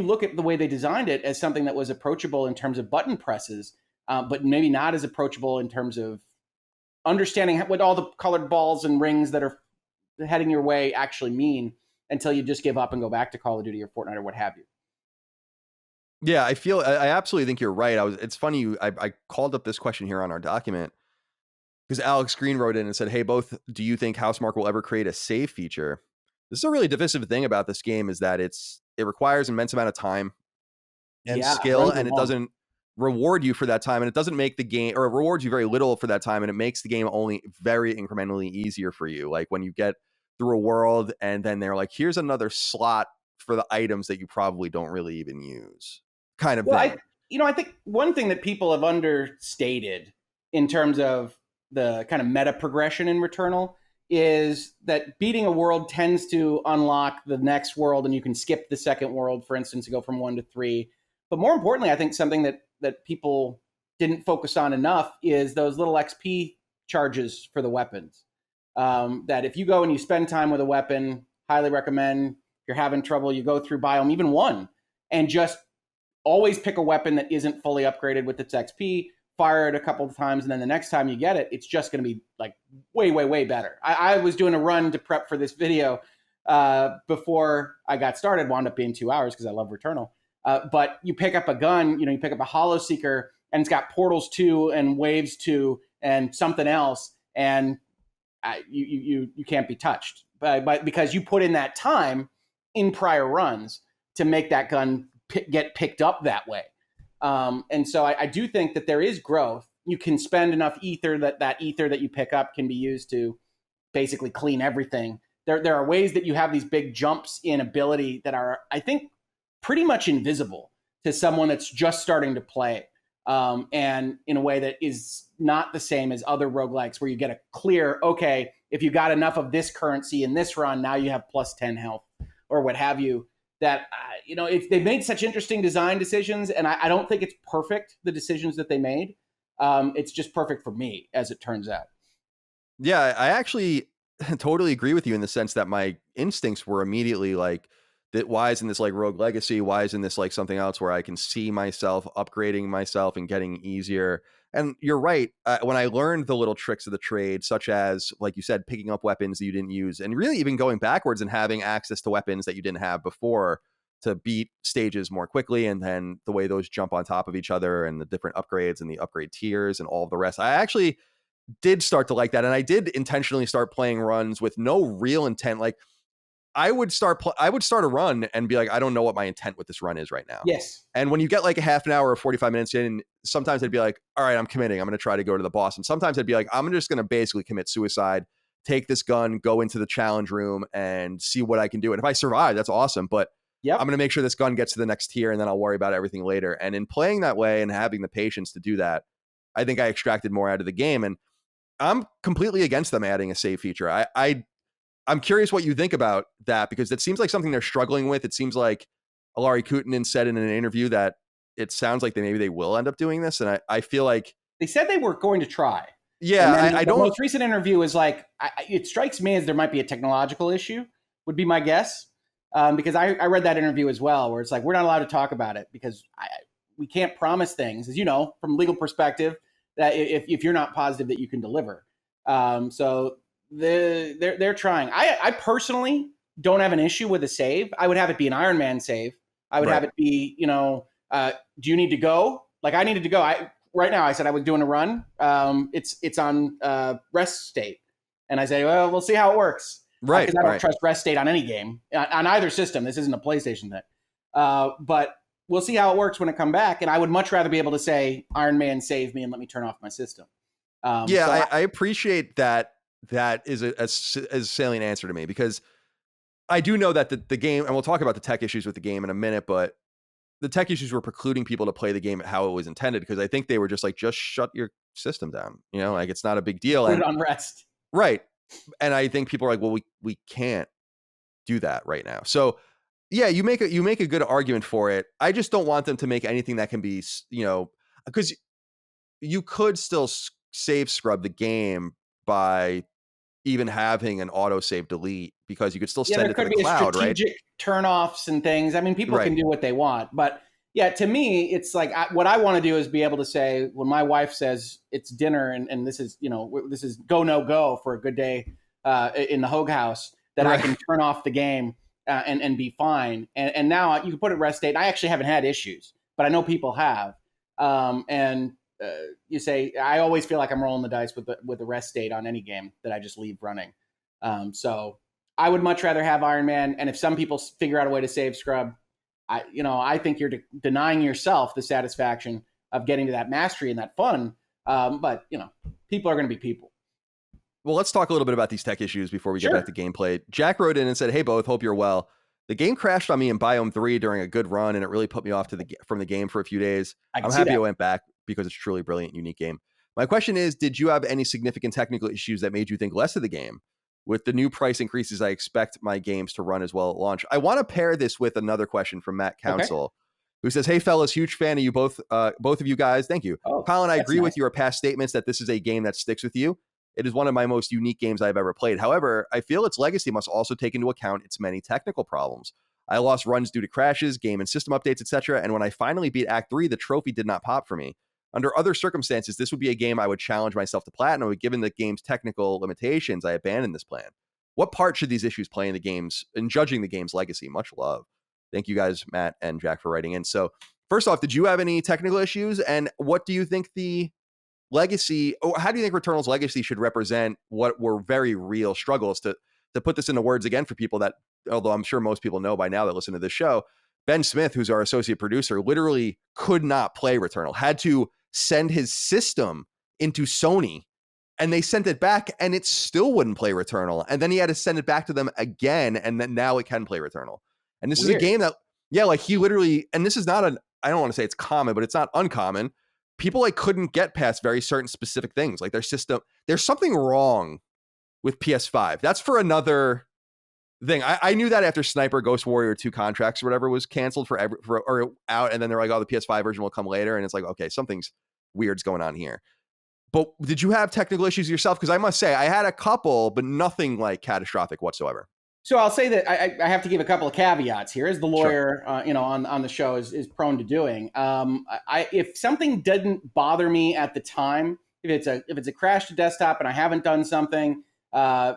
look at the way they designed it as something that was approachable in terms of button presses, but maybe not as approachable in terms of understanding what all the colored balls and rings that are heading your way actually mean until you just give up and go back to Call of Duty or Fortnite or what have you. Yeah, I absolutely think you're right. It's funny, I called up this question here on our document because Alex Green wrote in and said, "Hey, both, do you think Housemarque will ever create a save feature?" This is a really divisive thing about this game, is that it requires an immense amount of time and Yeah, skill, runs are and it long. doesn't reward you for that time, and it doesn't make the game, or it rewards you very little for that time, and it makes the game only very incrementally easier for you. Like when you get through a world and then they're like, here's another slot for the items that you probably don't really even use, kind of Well, thing. I think one thing that people have understated in terms of the kind of meta progression in Returnal is that beating a world tends to unlock the next world, and you can skip the second world, for instance, and go from 1 to 3. But more importantly, I think something that people didn't focus on enough is those little XP charges for the weapons. That if you go and you spend time with a weapon, highly recommend. If you're having trouble, you go through biome, even one, and just always pick a weapon that isn't fully upgraded with its XP, fire it a couple of times, and then the next time you get it, it's just going to be like way, way, way better. I was doing a run to prep for this video before I got started, wound up being 2 hours because I love Returnal. But you pick up a gun, you pick up a Hollow Seeker, and it's got Portals 2 and Waves 2 and something else, and you can't be touched but because you put in that time in prior runs to make that gun get picked up that way. And so I do think that there is growth. You can spend enough ether that ether that you pick up can be used to basically clean everything. There are ways that you have these big jumps in ability that are, I think, pretty much invisible to someone that's just starting to play. And in a way that is not the same as other roguelikes where you get a clear, okay, if you got enough of this currency in this run, now you have plus 10 health or what have you. That, they've made such interesting design decisions, and I don't think it's perfect, the decisions that they made. It's just perfect for me, as it turns out. Yeah, I actually totally agree with you in the sense that my instincts were immediately like, that why isn't this like Rogue Legacy? Why isn't this like something else where I can see myself upgrading myself and getting easier? And you're right. When I learned the little tricks of the trade, such as, like you said, picking up weapons that you didn't use, and really even going backwards and having access to weapons that you didn't have before to beat stages more quickly, and then the way those jump on top of each other and the different upgrades and the upgrade tiers and all of the rest. I actually did start to like that. And I did intentionally start playing runs with no real intent. Like, I would start a run and be like, I don't know what my intent with this run is right now. Yes. And when you get like a half an hour or 45 minutes in, sometimes I'd be like, all right, I'm committing. I'm going to try to go to the boss. And sometimes I'd be like, I'm just going to basically commit suicide, take this gun, go into the challenge room and see what I can do. And if I survive, that's awesome. But Yep. I'm going to make sure this gun gets to the next tier and then I'll worry about everything later. And in playing that way and having the patience to do that, I think I extracted more out of the game. And I'm completely against them adding a save feature. I'm curious what you think about that, because it seems like something they're struggling with. It seems like Alari Kutanen said in an interview that it sounds like maybe they will end up doing this. And I feel like they said they were going to try. Yeah, I the don't. most recent interview is like, it strikes me as there might be a technological issue, would be my guess. Because I read that interview as well, where it's like, we're not allowed to talk about it because we can't promise things, as you know, from legal perspective, that if you're not positive that you can deliver. So they're trying. I personally don't have an issue with a save. I would have it be an Iron Man save. I would have it be, do you need to go? Like, I needed to go. Right now, I said I was doing a run. It's on rest state, and I say, well, we'll see how it works. Right. Because I don't trust rest state on any game, on either system. This isn't a PlayStation thing. But we'll see how it works when it come back. And I would much rather be able to say, Iron Man, save me and let me turn off my system. I appreciate that. That is a salient answer to me, because I do know that the game, and we'll talk about the tech issues with the game in a minute, but the tech issues were precluding people to play the game how it was intended, because I think they were just like, just shut your system down. Like, it's not a big deal. Put it on rest. Right. And I think people are like, well, we can't do that right now. So yeah, you make a good argument for it. I just don't want them to make anything that can be, because you could still save scrub the game by even having an autosave delete, because you could still Yeah, send there it to could the be a cloud, right? strategic turnoffs and things. I mean, people Right. can do what they want, but yeah, to me, it's like what I want to do is be able to say when my wife says it's dinner and this is this is go no go for a good day in the Hoeg house, that I Right. can turn off the game and be fine. And now you can put it rest state. I actually haven't had issues, but I know people have. And you say I always feel like I'm rolling the dice with the rest state on any game that I just leave running. So I would much rather have Iron Man. And if some people figure out a way to save scrub, I think you're denying yourself the satisfaction of getting to that mastery and that fun. But people are going to be people. Well, let's talk a little bit about these tech issues before we get Sure. back to gameplay. Jack wrote in and said, "Hey, both, hope you're well. The game crashed on me in Biome 3 during a good run, and it really put me off from the game for a few days. I can I'm see happy I that. went back because it's truly a brilliant, unique game. My question is, did you have any significant technical issues that made you think less of the game? With the new price increases, I expect my games to run as well at launch." I want to pair this with another question from Matt Okay. Council, who says, "Hey, fellas, huge fan of you both of you guys. Thank you. Oh, Colin, I that's agree nice. with your past statements that this is a game that sticks with you. It is one of my most unique games I've ever played. However, I feel its legacy must also take into account its many technical problems. I lost runs due to crashes, game and system updates, etc. And when I finally beat Act 3, the trophy did not pop for me. Under other circumstances, this would be a game I would challenge myself to platinum, but given the game's technical limitations, I abandoned this plan. What part should these issues play in judging the game's legacy? Much love." Thank you guys, Matt and Jack, for writing in. So first off, did you have any technical issues? And what do you think the legacy, or how do you think Returnal's legacy should represent what were very real struggles? To put this into words again for people that, although I'm sure most people know by now that listen to this show, Ben Smith, who's our associate producer, literally could not play Returnal, had to send his system into Sony, and they sent it back and it still wouldn't play Returnal. And then he had to send it back to them again, and then now it can play Returnal. And this is a Weird. game that, yeah, like he literally, and this is not I don't want to say it's common, but it's not uncommon. People like couldn't get past very certain specific things, like their system. There's something wrong with PS5. That's for another thing. I knew that after Sniper Ghost Warrior 2 contracts or whatever was canceled or out, and then they're like, "Oh, the PS5 version will come later," and it's like, okay, something's weird's going on here. But did you have technical issues yourself? Because I must say, I had a couple, but nothing like catastrophic whatsoever. So I'll say that I have to give a couple of caveats here, as the Sure. lawyer, on the show is prone to doing. If something didn't bother me at the time, if it's a crash to desktop and I haven't done something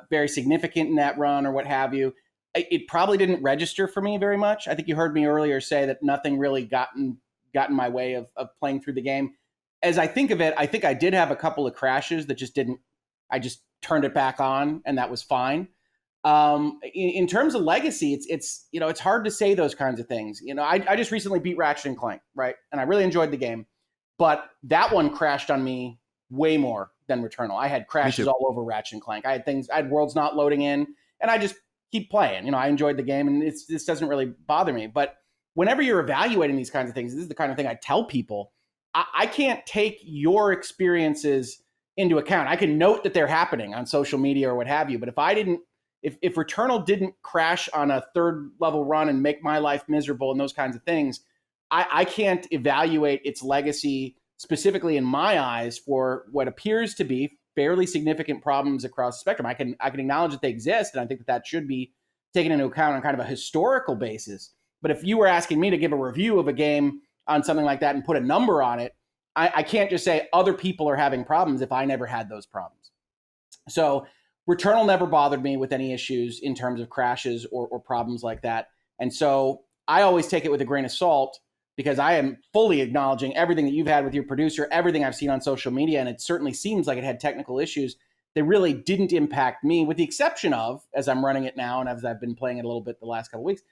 very significant in that run or what have you, it probably didn't register for me very much. I think you heard me earlier say that nothing really got in my way of playing through the game. As I think of it, I think I did have a couple of crashes that just didn't. I just turned it back on and that was fine. In terms of legacy, it's hard to say those kinds of things. I just recently beat Ratchet and Clank, right? And I really enjoyed the game, but that one crashed on me way more than Returnal. I had crashes all over Ratchet and Clank. I had worlds not loading in, and I just keep playing. I enjoyed the game, and this doesn't really bother me. But whenever you're evaluating these kinds of things, this is the kind of thing I tell people. I can't take your experiences into account. I can note that they're happening on social media or what have you, but if Returnal didn't crash on a third level run and make my life miserable and those kinds of things, I can't evaluate its legacy specifically in my eyes for what appears to be fairly significant problems across the spectrum. I can acknowledge that they exist, and I think that should be taken into account on kind of a historical basis. But if you were asking me to give a review of a game on something like that and put a number on it, I can't just say other people are having problems if I never had those problems. So Returnal never bothered me with any issues in terms of crashes or problems like that. And so I always take it with a grain of salt because I am fully acknowledging everything that you've had with your producer, everything I've seen on social media, and it certainly seems like it had technical issues that really didn't impact me, with the exception of, as I'm running it now and as I've been playing it a little bit the last couple of weeks,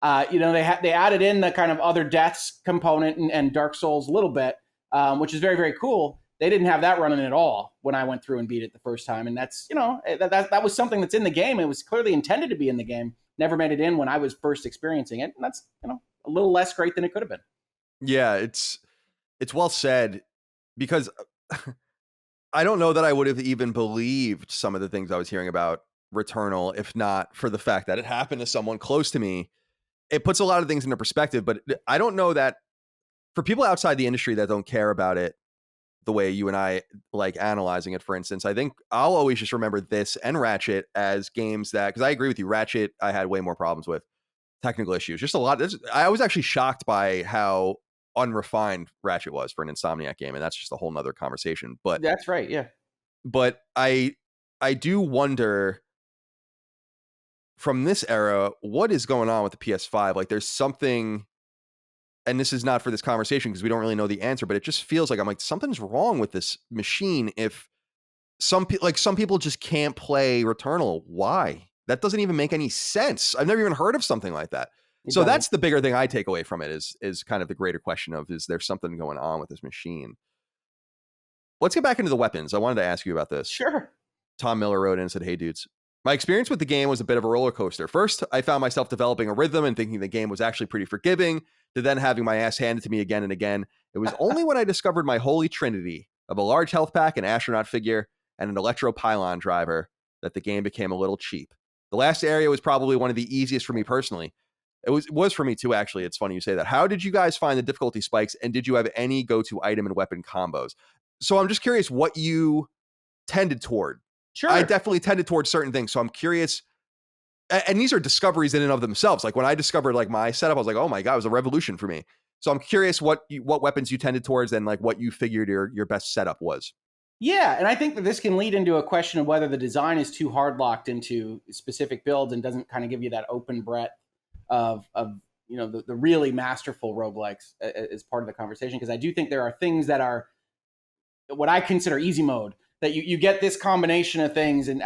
they added in the kind of other deaths component and Dark Souls a little bit, which is very, very cool. They didn't have that running at all when I went through and beat it the first time. And that's, that was something that's in the game. It was clearly intended to be in the game. Never made it in when I was first experiencing it. And that's, a little less great than it could have been. Yeah, it's well said, because I don't know that I would have even believed some of the things I was hearing about Returnal if not for the fact that it happened to someone close to me. It puts a lot of things into perspective, but I don't know that for people outside the industry that don't care about it, the way you and I like analyzing it. For instance, I think I'll always just remember this and Ratchet as games that, because I agree with you, Ratchet I had way more problems with technical issues. Just a lot. I was actually shocked by how unrefined Ratchet was for an Insomniac game, and that's just a whole nother conversation. But That's right. Yeah. but I do wonder from this era what is going on with the PS5. Like there's something, and this is not for this conversation because we don't really know the answer, but it just feels like I'm like something's wrong with this machine. If some people just can't play Returnal, why? That doesn't even make any sense. I've never even heard of something like that. It So doesn't. that's the bigger thing I take away from it is kind of the greater question of, is there something going on with this machine? Let's get back into the weapons. I wanted to ask you about this. Sure. Tom Miller wrote in and said, "Hey dudes, my experience with the game was a bit of a roller coaster. First, I found myself developing a rhythm and thinking the game was actually pretty forgiving, to then having my ass handed to me again and again. It was only when I discovered my holy trinity of a large health pack, an astronaut figure, and an electro pylon driver that the game became a little cheap. The last area was probably one of the easiest for me personally. It was for me too, actually. It's funny you say that. How did you guys find the difficulty spikes, and did you have any go-to item and weapon combos?" So I'm just curious what you tended toward. Sure. I definitely tended towards certain things. So I'm curious, and these are discoveries in and of themselves. Like when I discovered like my setup, I was like, oh my God, it was a revolution for me. So I'm curious what weapons you tended towards and like what you figured your best setup was. Yeah, and I think that this can lead into a question of whether the design is too hard locked into specific builds and doesn't kind of give you that open breadth of the really masterful roguelikes as part of the conversation. Because I do think there are things that are what I consider easy mode, that you get this combination of things, and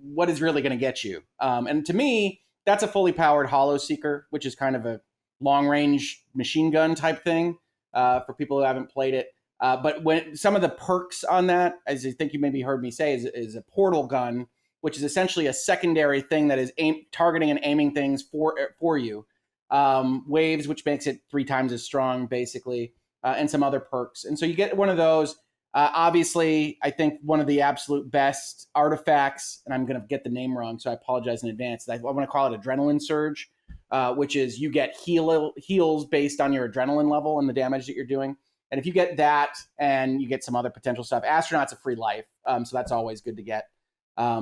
what is really going to get you. And to me, that's a fully powered Hollow Seeker, which is kind of a long range machine gun type thing for people who haven't played it. But when some of the perks on that, as I think you maybe heard me say, is a portal gun, which is essentially a secondary thing that is targeting and aiming things for you. Waves, which makes it 3 times as strong, basically, and some other perks. And so you get one of those. Obviously, I think one of the absolute best artifacts, and I'm going to get the name wrong, so I apologize in advance. I want to call it Adrenaline Surge, which is you get heals based on your adrenaline level and the damage that you're doing. And if you get that and you get some other potential stuff, Astronaut's a free life, so that's always good to get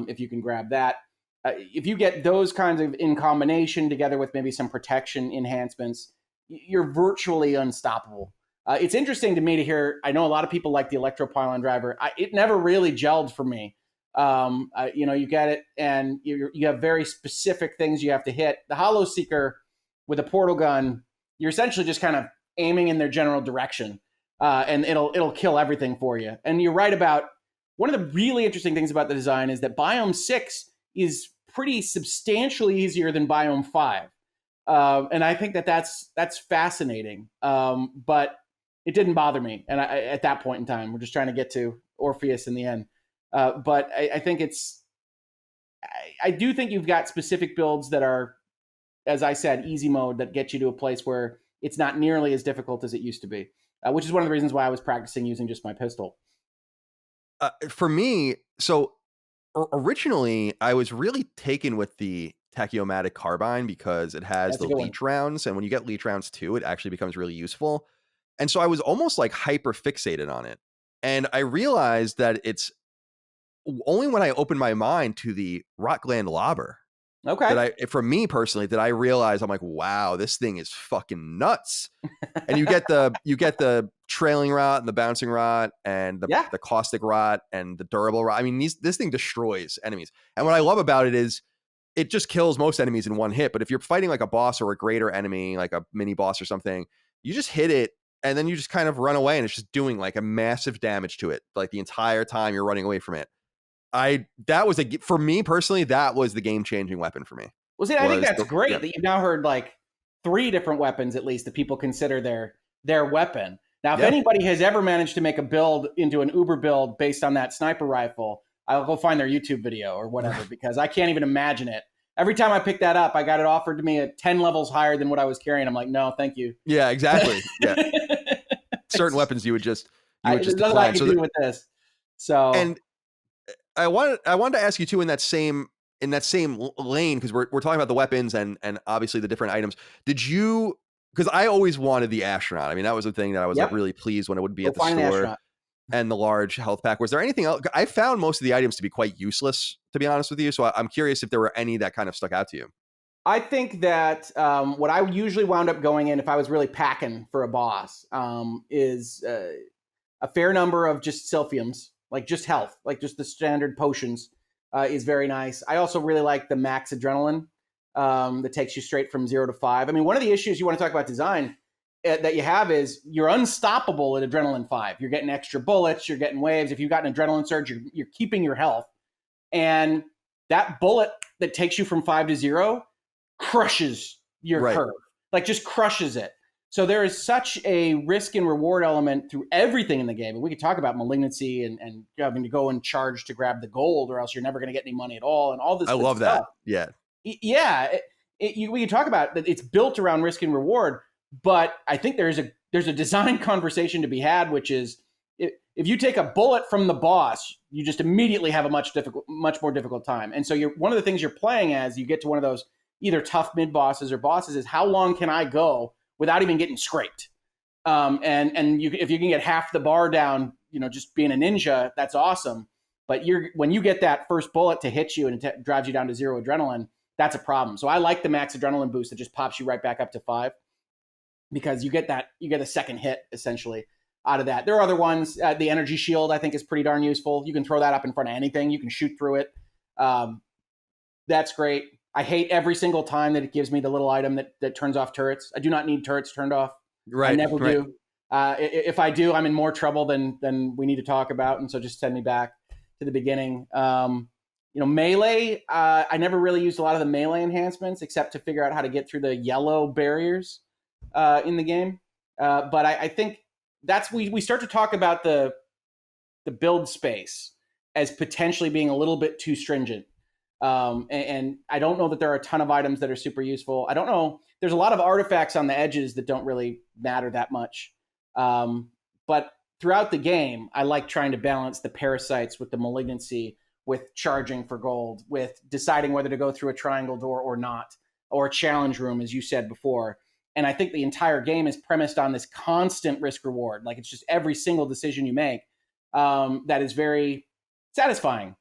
if you can grab that. If you get those kinds of in combination together with maybe some protection enhancements, you're virtually unstoppable. It's interesting to me to hear. I know a lot of people like the electro pylon driver. It never really gelled for me. You get it, and you have very specific things you have to hit. The Hollow Seeker with a portal gun, you're essentially just kind of aiming in their general direction, and it'll kill everything for you. And you're right about one of the really interesting things about the design is that Biome 6 is pretty substantially easier than Biome 5, and I think that's fascinating. But it didn't bother me, and at that point in time, we're just trying to get to Orpheus in the end. But I think I do think you've got specific builds that are, as I said, easy mode that get you to a place where it's not nearly as difficult as it used to be, which is one of the reasons why I was practicing using just my pistol. For me, so originally I was really taken with the Tachyomatic Carbine because it has That's a the good one. leech rounds, and when you get leech rounds too, it actually becomes really useful. And so I was almost like hyper fixated on it. And I realized that it's only when I opened my mind to the Rotgland Lobber Okay. for me personally, that I realized I'm like, wow, this thing is fucking nuts. And you get the trailing rot and the bouncing rot and the caustic rot and the durable rot. I mean, this thing destroys enemies. And what I love about it is it just kills most enemies in one hit. But if you're fighting like a boss or a greater enemy, like a mini boss or something, you just hit it and then you just kind of run away, and it's just doing like a massive damage to it, like the entire time you're running away from it. For me personally, that was the game-changing weapon for me. Well, see, I think that's great that you've now heard like 3 different weapons, at least, that people consider their weapon. Now, if anybody has ever managed to make a build into an Uber build based on that sniper rifle, I'll go find their YouTube video or whatever, because I can't even imagine it. Every time I picked that up, I got it offered to me at 10 levels higher than what I was carrying. I'm like, no, thank you. Yeah, exactly. Yeah. Certain weapons you would just there's decline. nothing I can do with this. So, and I wanted to ask you too, in that same lane, because we're talking about the weapons and obviously the different items. Did you? Because I always wanted the astronaut. I mean, that was the thing that I was like really pleased when it would be at the store. and the large health pack. Was there anything else? I found most of the items to be quite useless, to be honest with you. So I'm curious if there were any that kind of stuck out to you. I think that what I usually wound up going in if I was really packing for a boss is a fair number of just silphiums, like just health, like just the standard potions is very nice. I also really like the max adrenaline that takes you straight from 0 to 5. I mean, one of the issues you want to talk about design that you have is you're unstoppable at adrenaline 5. You're getting extra bullets, you're getting waves. If you've got an adrenaline surge, you're keeping your health. And that bullet that takes you from 5 to 0 crushes your curve, like just crushes it. So there is such a risk and reward element through everything in the game. And we could talk about malignancy and having to go and charge to grab the gold or else you're never going to get any money at all. And all this I love stuff. that. Yeah. Yeah. We can talk about that. It's built around risk and reward, but I think there's a design conversation to be had, which is if you take a bullet from the boss, you just immediately have a much more difficult time. And so one of the things you're playing as you get to one of those either tough mid bosses or bosses is how long can I go without even getting scraped? If you can get half the bar down, just being a ninja, that's awesome. But when you get that first bullet to hit you and it drives you down to 0 adrenaline, that's a problem. So I like the max adrenaline boost that just pops you right back up to 5 because you get a second hit essentially out of that. There are other ones. The energy shield I think is pretty darn useful. You can throw that up in front of anything. You can shoot through it. That's great. I hate every single time that it gives me the little item that turns off turrets. I do not need turrets turned off. Right. I never do. If I do, I'm in more trouble than we need to talk about. And so just send me back to the beginning. Melee, I never really used a lot of the melee enhancements except to figure out how to get through the yellow barriers in the game. But I think we start to talk about the build space as potentially being a little bit too stringent. And I don't know that there are a ton of items that are super useful. I don't know. There's a lot of artifacts on the edges that don't really matter that much. But throughout the game, I like trying to balance the parasites with the malignancy, with charging for gold, with deciding whether to go through a triangle door or not, or a challenge room, as you said before. And I think the entire game is premised on this constant risk reward. Like it's just every single decision you make that is very satisfying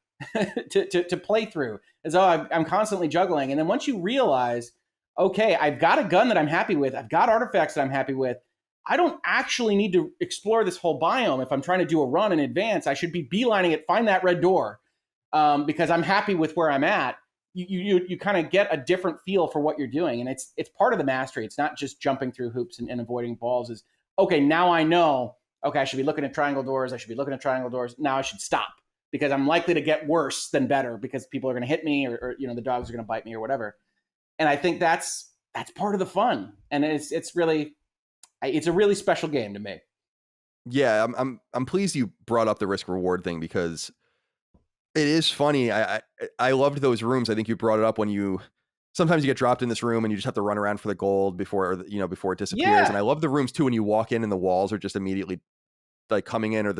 to play through, as though I'm constantly juggling. And then once you realize, okay, I've got a gun that I'm happy with, I've got artifacts that I'm happy with, I don't actually need to explore this whole biome. If I'm trying to do a run in advance, I should be beelining it, find that red door, because I'm happy with where I'm at. You kind of get a different feel for what you're doing, and it's part of the mastery. It's not just jumping through hoops and avoiding balls. Is okay, now I know, okay, I should be looking at triangle doors, now I should stop, because I'm likely to get worse than better because people are going to hit me or the dogs are going to bite me or whatever. And I think that's part of the fun. And it's a really special game to me. Yeah, I'm pleased you brought up the risk reward thing because it is funny. I loved those rooms. I think you brought it up when sometimes you get dropped in this room and you just have to run around for the gold before it disappears. Yeah. And I love the rooms too when you walk in and the walls are just immediately like coming in and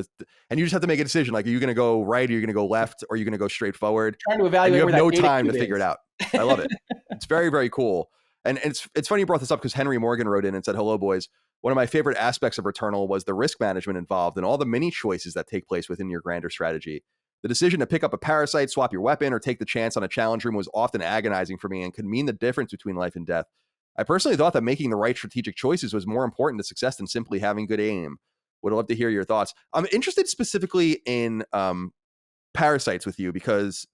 you just have to make a decision. Like, are you going to go right? Are you going to go left? Or are you going to go straight forward? Trying to evaluate. And you have no time to figure it out. I love it. It's very, very cool. And it's funny you brought this up because Henry Morgan wrote in and said, "Hello, boys. One of my favorite aspects of Returnal was the risk management involved and all the mini choices that take place within your grander strategy. The decision to pick up a parasite, swap your weapon, or take the chance on a challenge room was often agonizing for me and could mean the difference between life and death. I personally thought that making the right strategic choices was more important to success than simply having good aim. Would love to hear your thoughts." I'm interested specifically in Parasites with you because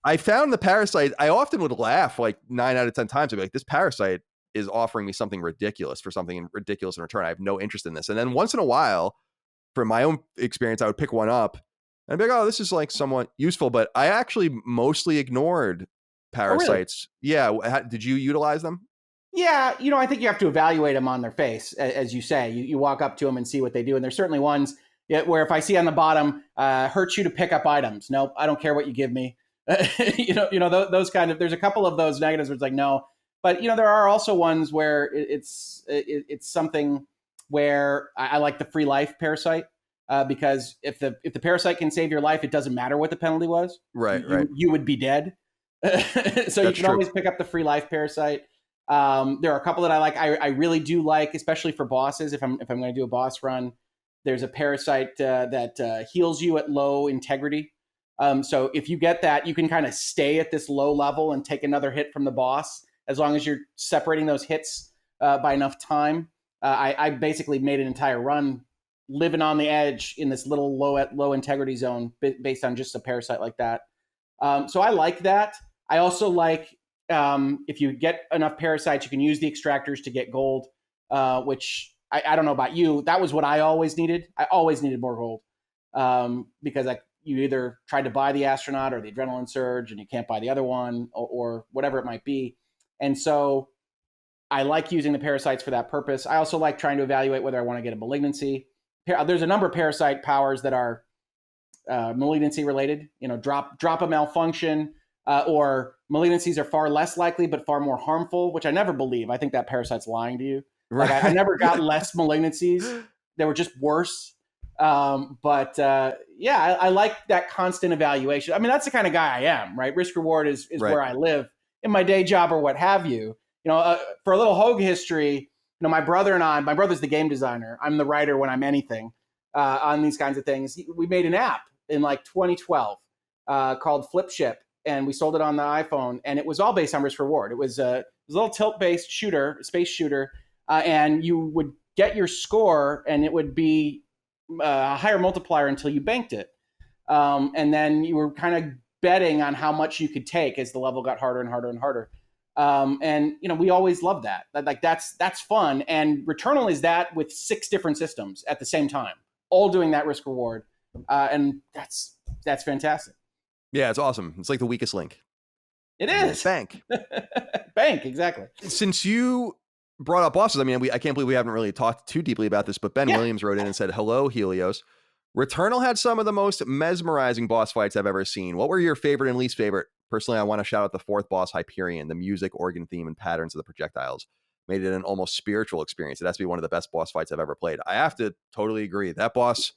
I found the Parasite, I often would laugh like 9 out of 10 times. I'd be like, this Parasite is offering me something ridiculous for something ridiculous in return. I have no interest in this. And then once in a while, from my own experience, I would pick one up and I'd be like, oh, this is like somewhat useful. But I actually mostly ignored Parasites. Oh, really? Yeah. Did you utilize them? Yeah, I think you have to evaluate them on their face, as you say. You walk up to them and see what they do. And there's certainly ones where if I see on the bottom, hurt you to pick up items. Nope, I don't care what you give me. Those kind of, there's a couple of those negatives where it's like, no. But, there are also ones where it's something where I like the free life parasite because if the parasite can save your life, it doesn't matter what the penalty was. Right. You would be dead. So that's you can always pick up the free life parasite. There are a couple that I like. I really do like, especially for bosses. If I'm going to do a boss run, There's a parasite that heals you at low integrity. So if you get that, you can kind of stay at this low level and take another hit from the boss as long as you're separating those hits by enough time. I basically made an entire run living on the edge in this little low integrity zone based on just a parasite like that. So I like that. I also like if you get enough parasites, you can use the extractors to get gold, which I don't know about you. That was what I always needed. I always needed more gold because you either tried to buy the astronaut or the adrenaline surge and you can't buy the other one or whatever it might be. And so I like using the parasites for that purpose. I also like trying to evaluate whether I want to get a malignancy. There's a number of parasite powers that are malignancy related, drop a malfunction, or malignancies are far less likely but far more harmful, which I never believe. I think that parasite's lying to you. Right. Like I never got less malignancies. They were just worse. I like that constant evaluation. I mean, that's the kind of guy I am, right? Risk reward is Right. where I live in my day job or what have you. For a little Hoeg history, my brother and I, my brother's the game designer. I'm the writer when I'm anything on these kinds of things. We made an app in like 2012 called Flipship, and we sold it on the iPhone, and it was all based on risk reward. It was a little tilt-based shooter, space shooter, and you would get your score, and it would be a higher multiplier until you banked it. And then you were kind of betting on how much you could take as the level got harder and harder and harder. We always loved that. Like that's fun. And Returnal is that with 6 different systems at the same time, all doing that risk reward. And that's fantastic. Yeah, it's awesome. It's like the weakest link. It is. Bank. Bank, exactly. Since you brought up bosses, I mean, I can't believe we haven't really talked too deeply about this, but Ben Williams wrote in and said, "Hello, Helios. Returnal had some of the most mesmerizing boss fights I've ever seen. What were your favorite and least favorite? Personally, I want to shout out the 4th boss, Hyperion. The music, organ theme, and patterns of the projectiles made it an almost spiritual experience. It has to be one of the best boss fights I've ever played." I have to totally agree. That boss,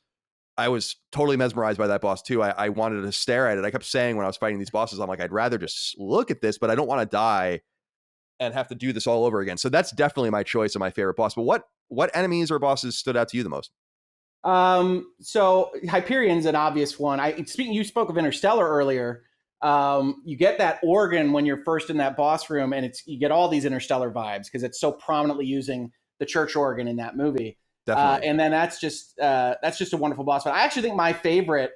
I was totally mesmerized by that boss too. I wanted to stare at it. I kept saying when I was fighting these bosses, I'm like, I'd rather just look at this, but I don't want to die and have to do this all over again. So that's definitely my choice of my favorite boss. But what enemies or bosses stood out to you the most? So Hyperion's an obvious one. You spoke of Interstellar earlier. You get that organ when you're first in that boss room, and you get all these Interstellar vibes because it's so prominently using the church organ in that movie. Definitely. And then that's just a wonderful boss fight. I actually think my favorite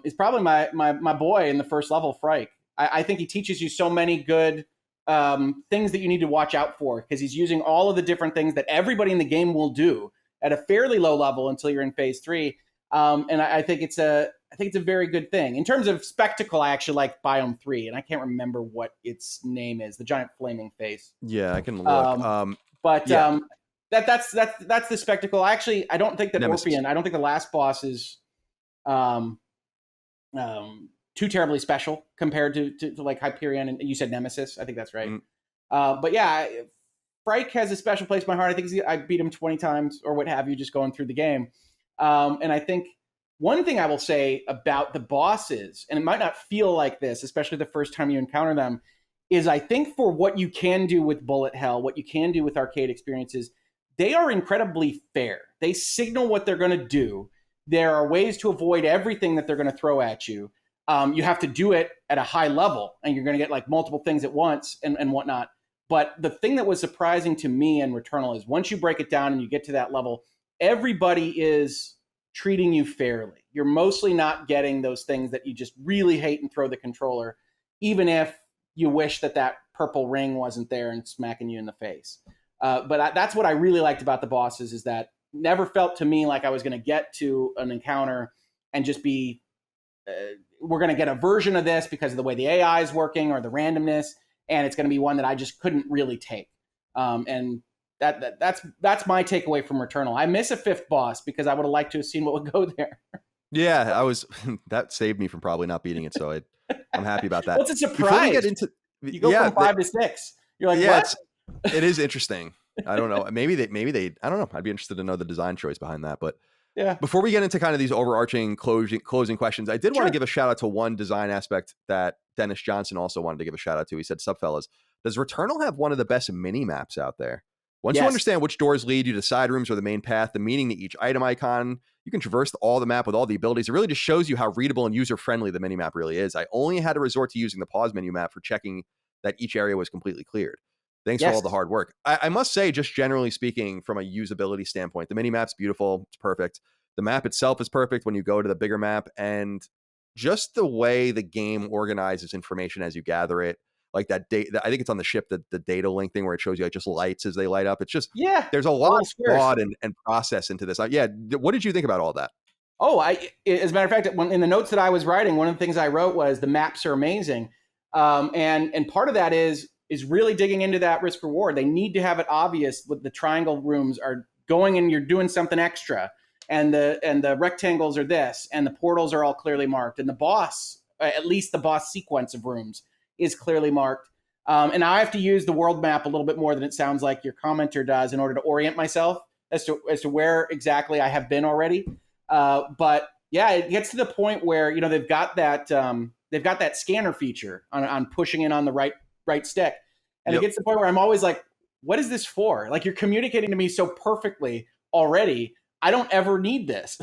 is probably my boy in the first level, Frike. I think he teaches you so many good things that you need to watch out for because he's using all of the different things that everybody in the game will do at a fairly low level until you're in phase 3. And I think it's a very good thing. In terms of spectacle, I actually like Biome 3, and I can't remember what its name is, the giant flaming face. Yeah, I can look. That's the spectacle. I don't think that Nemesis. Orpheon, I don't think the last boss is too terribly special compared to like Hyperion, and you said Nemesis. I think that's right. But yeah, Frike has a special place in my heart. I think I beat him 20 times or what have you, just going through the game. And I think one thing I will say about the bosses, and it might not feel like this, especially the first time you encounter them, is I think for what you can do with Bullet Hell, what you can do with arcade experiences, they are incredibly fair. They signal what they're going to do. There are ways to avoid everything that they're going to throw at you. You have to do it at a high level, and you're going to get like multiple things at once and whatnot. But the thing that was surprising to me in Returnal is once you break it down and you get to that level, everybody is treating you fairly. You're mostly not getting those things that you just really hate and throw the controller, even if you wish that purple ring wasn't there and smacking you in the face. But that's what I really liked about the bosses is that never felt to me like I was going to get to an encounter and just be, we're going to get a version of this because of the way the AI is working or the randomness, and it's going to be one that I just couldn't really take. And that's my takeaway from Returnal. I miss a 5th boss because I would have liked to have seen what would go there. Yeah, that saved me from probably not beating it, so I'm happy about that. Well, it's a surprise. You go from 5 to 6. You're like, what? It is interesting. I don't know. Maybe they. I don't know. I'd be interested to know the design choice behind that. But yeah, before we get into kind of these overarching closing questions, I did want to give a shout out to one design aspect that Dennis Johnson also wanted to give a shout out to. He said, "Sup, fellas, does Returnal have one of the best mini maps out there? Once you Yes. understand which doors lead you to side rooms or the main path, the meaning to each item icon, you can traverse all the map with all the abilities. It really just shows you how readable and user-friendly the minimap really is. I only had to resort to using the pause menu map for checking that each area was completely cleared. Thanks for all the Yes. hard work. I must say, just generally speaking, from a usability standpoint, the minimap's beautiful. It's perfect. The map itself is perfect when you go to the bigger map, and just the way the game organizes information as you gather it, like that data, I think it's on the ship, the data link thing where it shows you like just lights as they light up. It's just, Yeah. there's a The lot little of squares. thought and process into this. Yeah. What did you think about all that? Oh, as a matter of fact, in the notes that I was writing, one of the things I wrote was the maps are amazing, and part of that is really digging into that risk reward. They need to have it obvious that the triangle rooms are going and you're doing something extra, and the rectangles are this, and the portals are all clearly marked, and the boss, at least the boss sequence of rooms, is clearly marked. And I have to use the world map a little bit more than it sounds like your commenter does in order to orient myself as to where exactly I have been already. But yeah, it gets to the point where they've got that scanner feature on pushing in on the right stick, and it Yep. gets to the point where I'm always like, what is this for? Like, you're communicating to me so perfectly already. I don't ever need this.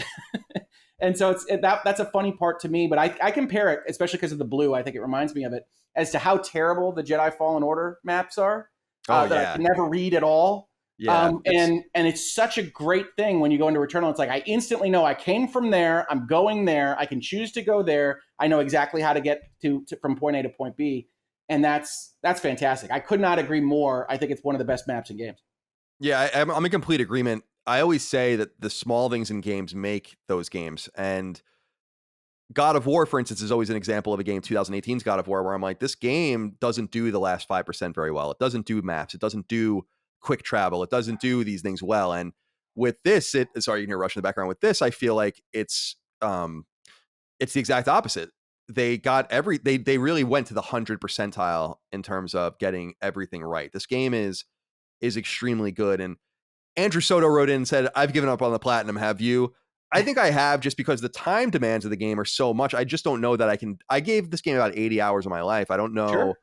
And so that's a funny part to me, but I compare it, especially because of the blue. I think it reminds me of it, as to how terrible the Jedi Fallen Order maps are, Oh that I yeah. can never read at all. Yeah. And it's such a great thing when you go into Returnal. It's like, I instantly know I came from there. I'm going there. I can choose to go there. I know exactly how to get to from point A to point B, and that's fantastic. I could not agree more. I think it's one of the best maps in games. Yeah, I'm in complete agreement. I always say that the small things in games make those games. And God of War, for instance, is always an example of a game, 2018's God of War, where I'm like, this game doesn't do the last 5% very well. It doesn't do maps. It doesn't do quick travel. It doesn't do these things well. And with this, sorry, you can hear Rush in the background. With this, I feel like it's the exact opposite. They got they really went to the 100 percentile in terms of getting everything right. This game is extremely good. And Andrew Soto wrote in and said, I've given up on the platinum. Have you? I think I have, just because the time demands of the game are so much. I just don't know that I can. I gave this game about 80 hours of my life. I don't know Sure.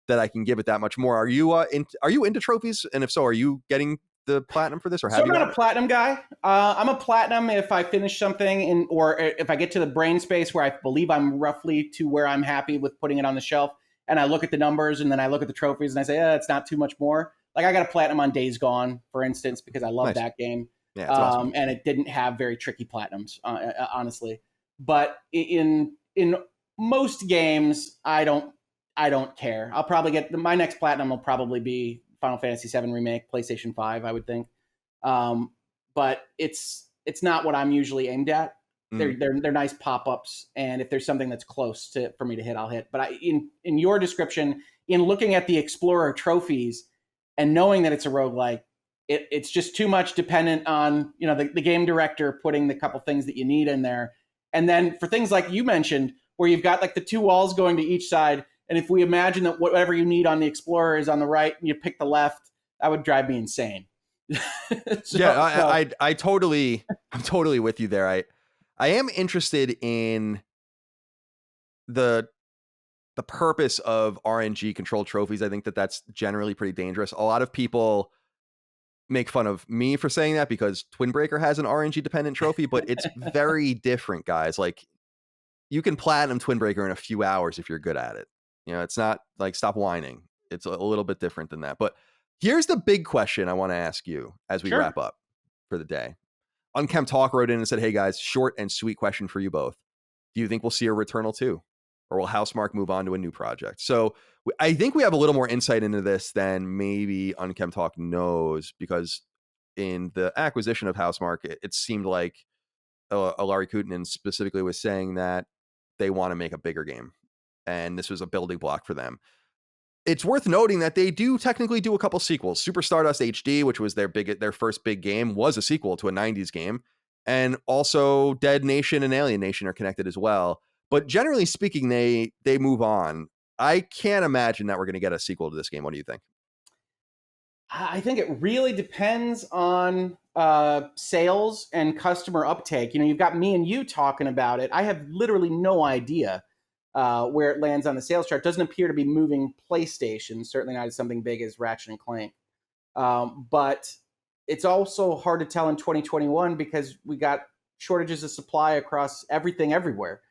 that I can give it that much more. Are you are you into trophies? And if so, are you getting the platinum for this, or So have I'm you not gotten a it? platinum guy. I'm a platinum if I finish something, or if I get to the brain space where I believe I'm roughly to where I'm happy with putting it on the shelf, and I look at the numbers, and then I look at the trophies, and I say, it's not too much more. Like, I got a platinum on Days Gone, for instance, because I love Nice. that game, Yeah, it's awesome. and it didn't have very tricky platinums, honestly. But in most games, I don't care. I'll probably get my next platinum will probably be Final Fantasy VII Remake, PlayStation 5, I would think. Um, but it's not what I'm usually aimed at. Mm. They're nice pop ups, and if there's something that's close to for me to hit, I'll hit. But in your description, in looking at the Explorer trophies and knowing that it's a roguelike, it's just too much dependent on the game director putting the couple things that you need in there, and then for things like you mentioned, where you've got like the two walls going to each side, and if we imagine that whatever you need on the Explorer is on the right, and you pick the left, that would drive me insane. Yeah, So I totally, I'm totally with you there. I am interested in the purpose of RNG controlled trophies. I think that that's generally pretty dangerous. A lot of people make fun of me for saying that because Twin Breaker has an RNG dependent trophy, but it's very different, guys. Like, you can platinum Twin Breaker in a few hours if you're good at it. It's not like, stop whining. It's a little bit different than that. But here's the big question I want to ask you as we sure. wrap up for the day. Unkempt Talk wrote in and said, hey guys, short and sweet question for you both. Do you think we'll see a Returnal 2? Or will Housemarque move on to a new project? So I think we have a little more insight into this than maybe Unkempt Talk knows, because in the acquisition of Housemarque, it seemed like Alari Kutanen specifically was saying that they want to make a bigger game, and this was a building block for them. It's worth noting that they do technically do a couple sequels. Super Stardust HD, which was their first big game, was a sequel to a 90s game. And also Dead Nation and Alien Nation are connected as well. But generally speaking, they move on. I can't imagine that we're going to get a sequel to this game. What do you think? I think it really depends on sales and customer uptake. You've got me and you talking about it. I have literally no idea where it lands on the sales chart. It doesn't appear to be moving PlayStation, certainly not as something big as Ratchet and Clank. But it's also hard to tell in 2021 because we got shortages of supply across everything everywhere.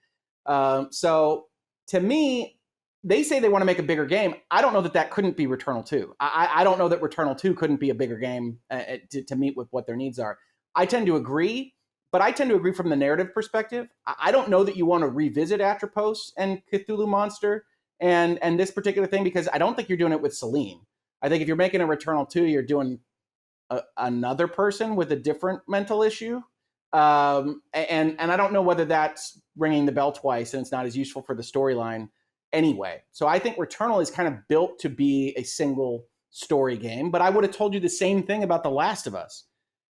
So to me, they say they want to make a bigger game. I don't know that couldn't be Returnal 2. I don't know that Returnal 2 couldn't be a bigger game to meet with what their needs are. I tend to agree, but I tend to agree from the narrative perspective. I don't know that you want to revisit Atropos and Cthulhu Monster and this particular thing, because I don't think you're doing it with Selene. I think if you're making a Returnal 2, you're doing another person with a different mental issue. And I don't know whether that's ringing the bell twice and it's not as useful for the storyline anyway. So I think Returnal is kind of built to be a single story game, but I would have told you the same thing about The Last of Us.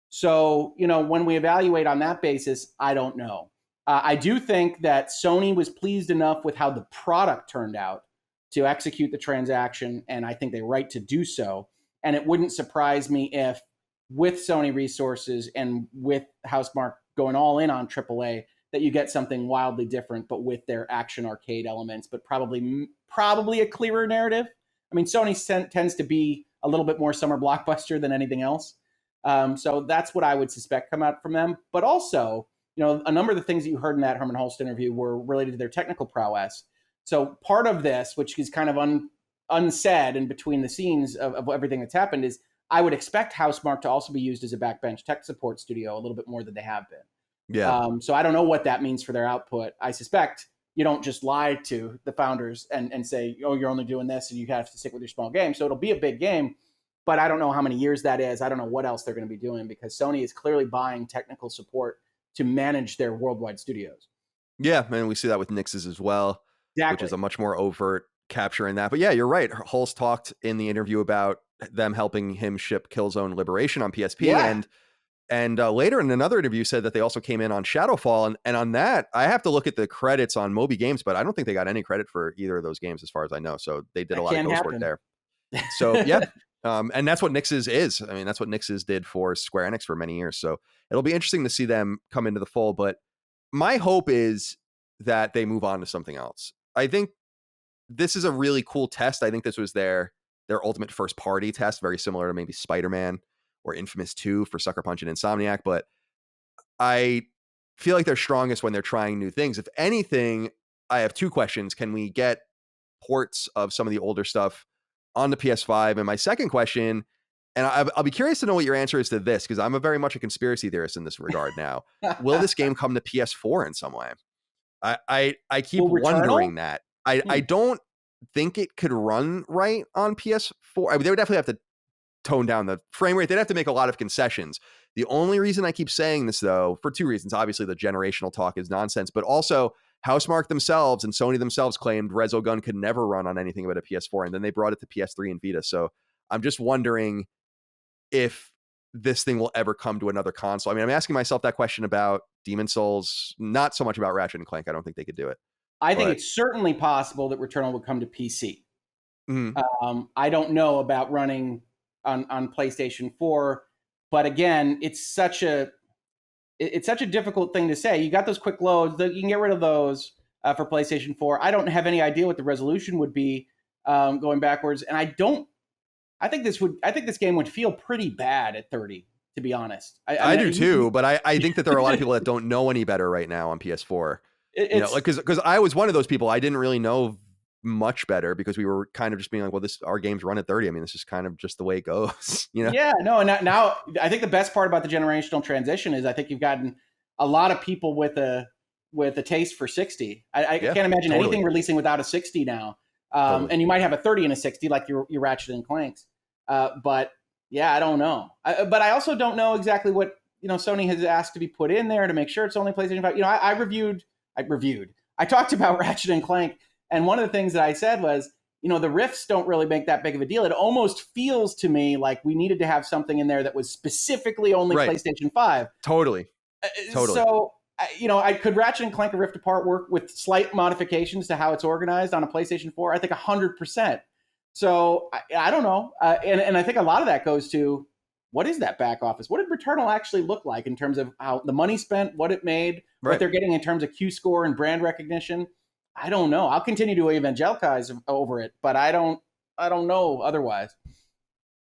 So, when we evaluate on that basis, I don't know. I do think that Sony was pleased enough with how the product turned out to execute the transaction, and I think they're right to do so. And it wouldn't surprise me if, with Sony resources and with Housemarque going all in on AAA, that you get something wildly different, but with their action arcade elements, but probably a clearer narrative. I mean, Sony tends to be a little bit more summer blockbuster than anything else. So that's what I would suspect come out from them. But also, a number of the things that you heard in that Herman Holst interview were related to their technical prowess. So part of this, which is kind of unsaid and between the scenes of everything that's happened, is I would expect Housemarque to also be used as a backbench tech support studio a little bit more than they have been. Yeah. So I don't know what that means for their output. I suspect you don't just lie to the founders and say, oh, you're only doing this and you have to stick with your small game. So it'll be a big game, but I don't know how many years that is. I don't know what else they're going to be doing, because Sony is clearly buying technical support to manage their worldwide studios. Yeah, and we see that with Nix's as well, Exactly. which is a much more overt capture in that. But yeah, you're right. Holst talked in the interview about them helping him ship Killzone Liberation on PSP, Yeah. and later in another interview said that they also came in on Shadowfall, and on that I have to look at the credits on Moby Games, but I don't think they got any credit for either of those games as far as I know. So they did a lot of ghost work there. So yeah, and that's what Nix's is. I mean, that's what Nix's did for Square Enix for many years. So it'll be interesting to see them come into the fold. But my hope is that they move on to something else. I think this is a really cool test. I think this was their ultimate first party test, very similar to maybe Spider-Man or Infamous 2 for Sucker Punch and Insomniac. But I feel like they're strongest when they're trying new things. If anything, I have two questions. Can we get ports of some of the older stuff on the PS5? And my second question, and I'll be curious to know what your answer is to this, because I'm very much a conspiracy theorist in this regard now. Will this game come to PS4 in some way? I keep wondering that. I don't think it could run right on PS4. I mean, they would definitely have to tone down the frame rate. They'd have to make a lot of concessions. The only reason I keep saying this, though, for two reasons. Obviously, the generational talk is nonsense, but also Housemarque themselves and Sony themselves claimed Resogun could never run on anything but a PS4, and then they brought it to PS3 and Vita. So I'm just wondering if this thing will ever come to another console. I mean, I'm asking myself that question about Demon's Souls, not so much about Ratchet and Clank. I don't think they could do it. I think it's certainly possible that Returnal would come to PC. Mm-hmm. I don't know about running on PlayStation 4, but again, it's such a difficult thing to say. You got those quick loads, you can get rid of those for PlayStation 4. I don't have any idea what the resolution would be going backwards, and I think this game would feel pretty bad at 30, to be honest. I do too, but I think that there are a lot of people that don't know any better right now on PS4. Because I was one of those people. I didn't really know much better because we were kind of just being like, well, our games run at 30. I mean, this is kind of just the way it goes. Yeah, no, and now I think the best part about the generational transition is I think you've gotten a lot of people with a taste for 60. I can't imagine anything releasing without a 60 now. And you might have a 30 and a 60 like your Ratchet and Clanks. But yeah, I don't know. But I also don't know exactly what Sony has asked to be put in there to make sure it's only PlayStation 5. I talked about Ratchet and Clank, and one of the things that I said was, the rifts don't really make that big of a deal. It almost feels to me like we needed to have something in there that was specifically only PlayStation 5. Totally. So, could Ratchet and Clank: A Rift Apart work with slight modifications to how it's organized on a PlayStation 4? I think 100%. So I don't know. And I think a lot of that goes to, what is that back office? What did Returnal actually look like in terms of how the money spent, what it made, what they're getting in terms of Q score and brand recognition? I don't know. I'll continue to evangelize over it, but I don't know otherwise.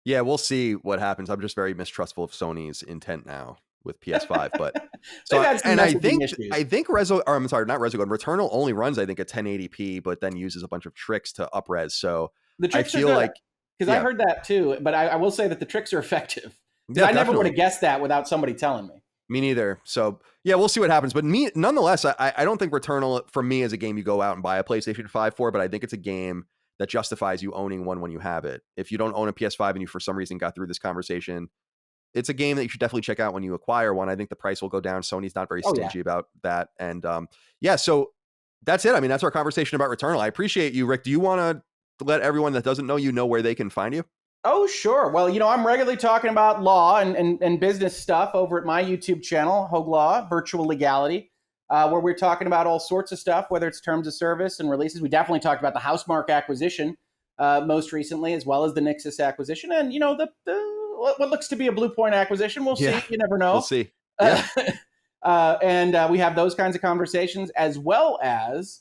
Yeah, we'll see what happens. I'm just very mistrustful of Sony's intent now with PS5, but They've so had some and I messaging think issues. I think Rezo, or I'm sorry, not Resogun. Returnal only runs I think at 1080p, but then uses a bunch of tricks to upres. So The I tricks are feel good like because I yeah, heard that too. But I will say that the tricks are effective because yeah, I never would definitely. have guessed that without somebody telling me. Me neither. So yeah, we'll see what happens. But me, nonetheless, I don't think Returnal for me is a game you go out and buy a PlayStation 5 for, but I think it's a game that justifies you owning one when you have it. If you don't own a PS5 and you for some reason got through this conversation, it's a game that you should definitely check out when you acquire one. I think the price will go down. Sony's not very Oh yeah. stingy about that. And yeah, so that's it. I mean, that's our conversation about Returnal. I appreciate you, Rick. Do you want to let everyone that doesn't know you know where they can find you? Oh, sure. Well, I'm regularly talking about law and business stuff over at my YouTube channel, Hoeg Law, Virtual Legality, where we're talking about all sorts of stuff, whether it's terms of service and releases. We definitely talked about the Housemarque acquisition most recently, as well as the Nixus acquisition. And, what looks to be a Blue Point acquisition. We'll Yeah, see. You never we'll know. see. Yeah. And we have those kinds of conversations, as well as,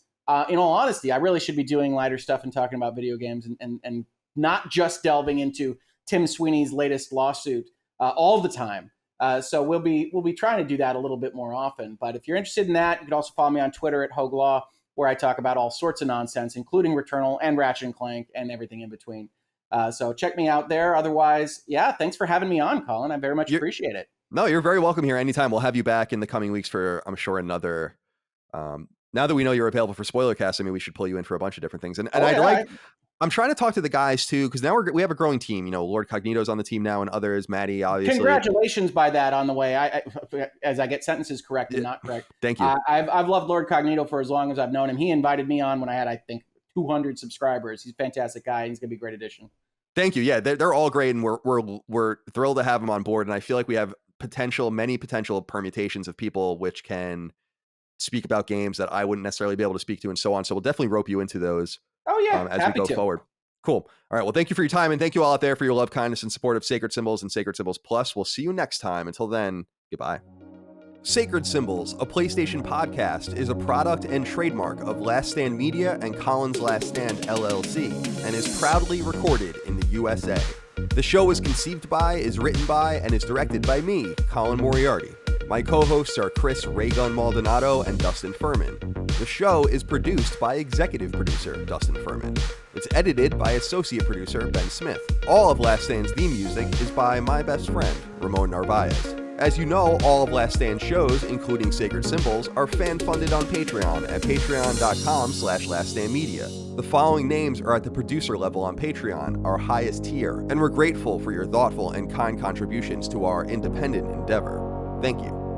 in all honesty, I really should be doing lighter stuff and talking about video games and not just delving into Tim Sweeney's latest lawsuit all the time. So we'll be trying to do that a little bit more often. But if you're interested in that, you can also follow me on Twitter at Hoeg Law, where I talk about all sorts of nonsense, including Returnal and Ratchet and Clank and everything in between. So check me out there. Otherwise, yeah, thanks for having me on, Colin. I very much appreciate it. No, you're very welcome here anytime. We'll have you back in the coming weeks for, I'm sure, another. Now that we know you're available for spoiler cast, I mean, we should pull you in for a bunch of different things. And I'm trying to talk to the guys too, because now we have a growing team. Lord Cognito's on the team now, and others. Maddie, obviously. Congratulations by that on the way. As I get sentences correct and not correct. Thank you. I've loved Lord Cognito for as long as I've known him. He invited me on when I had, I think, 200 subscribers. He's a fantastic guy. He's gonna be a great addition. Thank you. Yeah, they're all great, and we're thrilled to have them on board. And I feel like we have many potential permutations of people which can speak about games that I wouldn't necessarily be able to speak to, and so on. So we'll definitely rope you into those. Oh yeah, as we go forward. Cool. All right. Well, thank you for your time, and thank you all out there for your love, kindness, and support of Sacred Symbols and Sacred Symbols Plus. We'll see you next time. Until then, goodbye. Sacred Symbols, a PlayStation podcast, is a product and trademark of Last Stand Media and Colin's Last Stand LLC, and is proudly recorded in the USA. The show is conceived by, is written by, and is directed by me, Colin Moriarty. My co-hosts are Chris Raygun Maldonado and Dustin Furman. The show is produced by executive producer Dustin Furman. It's edited by associate producer Ben Smith. All of Last Stand's theme music is by my best friend, Ramon Narvaez. As you know, all of Last Stand shows, including Sacred Symbols, are fan-funded on Patreon at patreon.com/laststandmedia. The following names are at the producer level on Patreon, our highest tier, and we're grateful for your thoughtful and kind contributions to our independent endeavor. Thank you.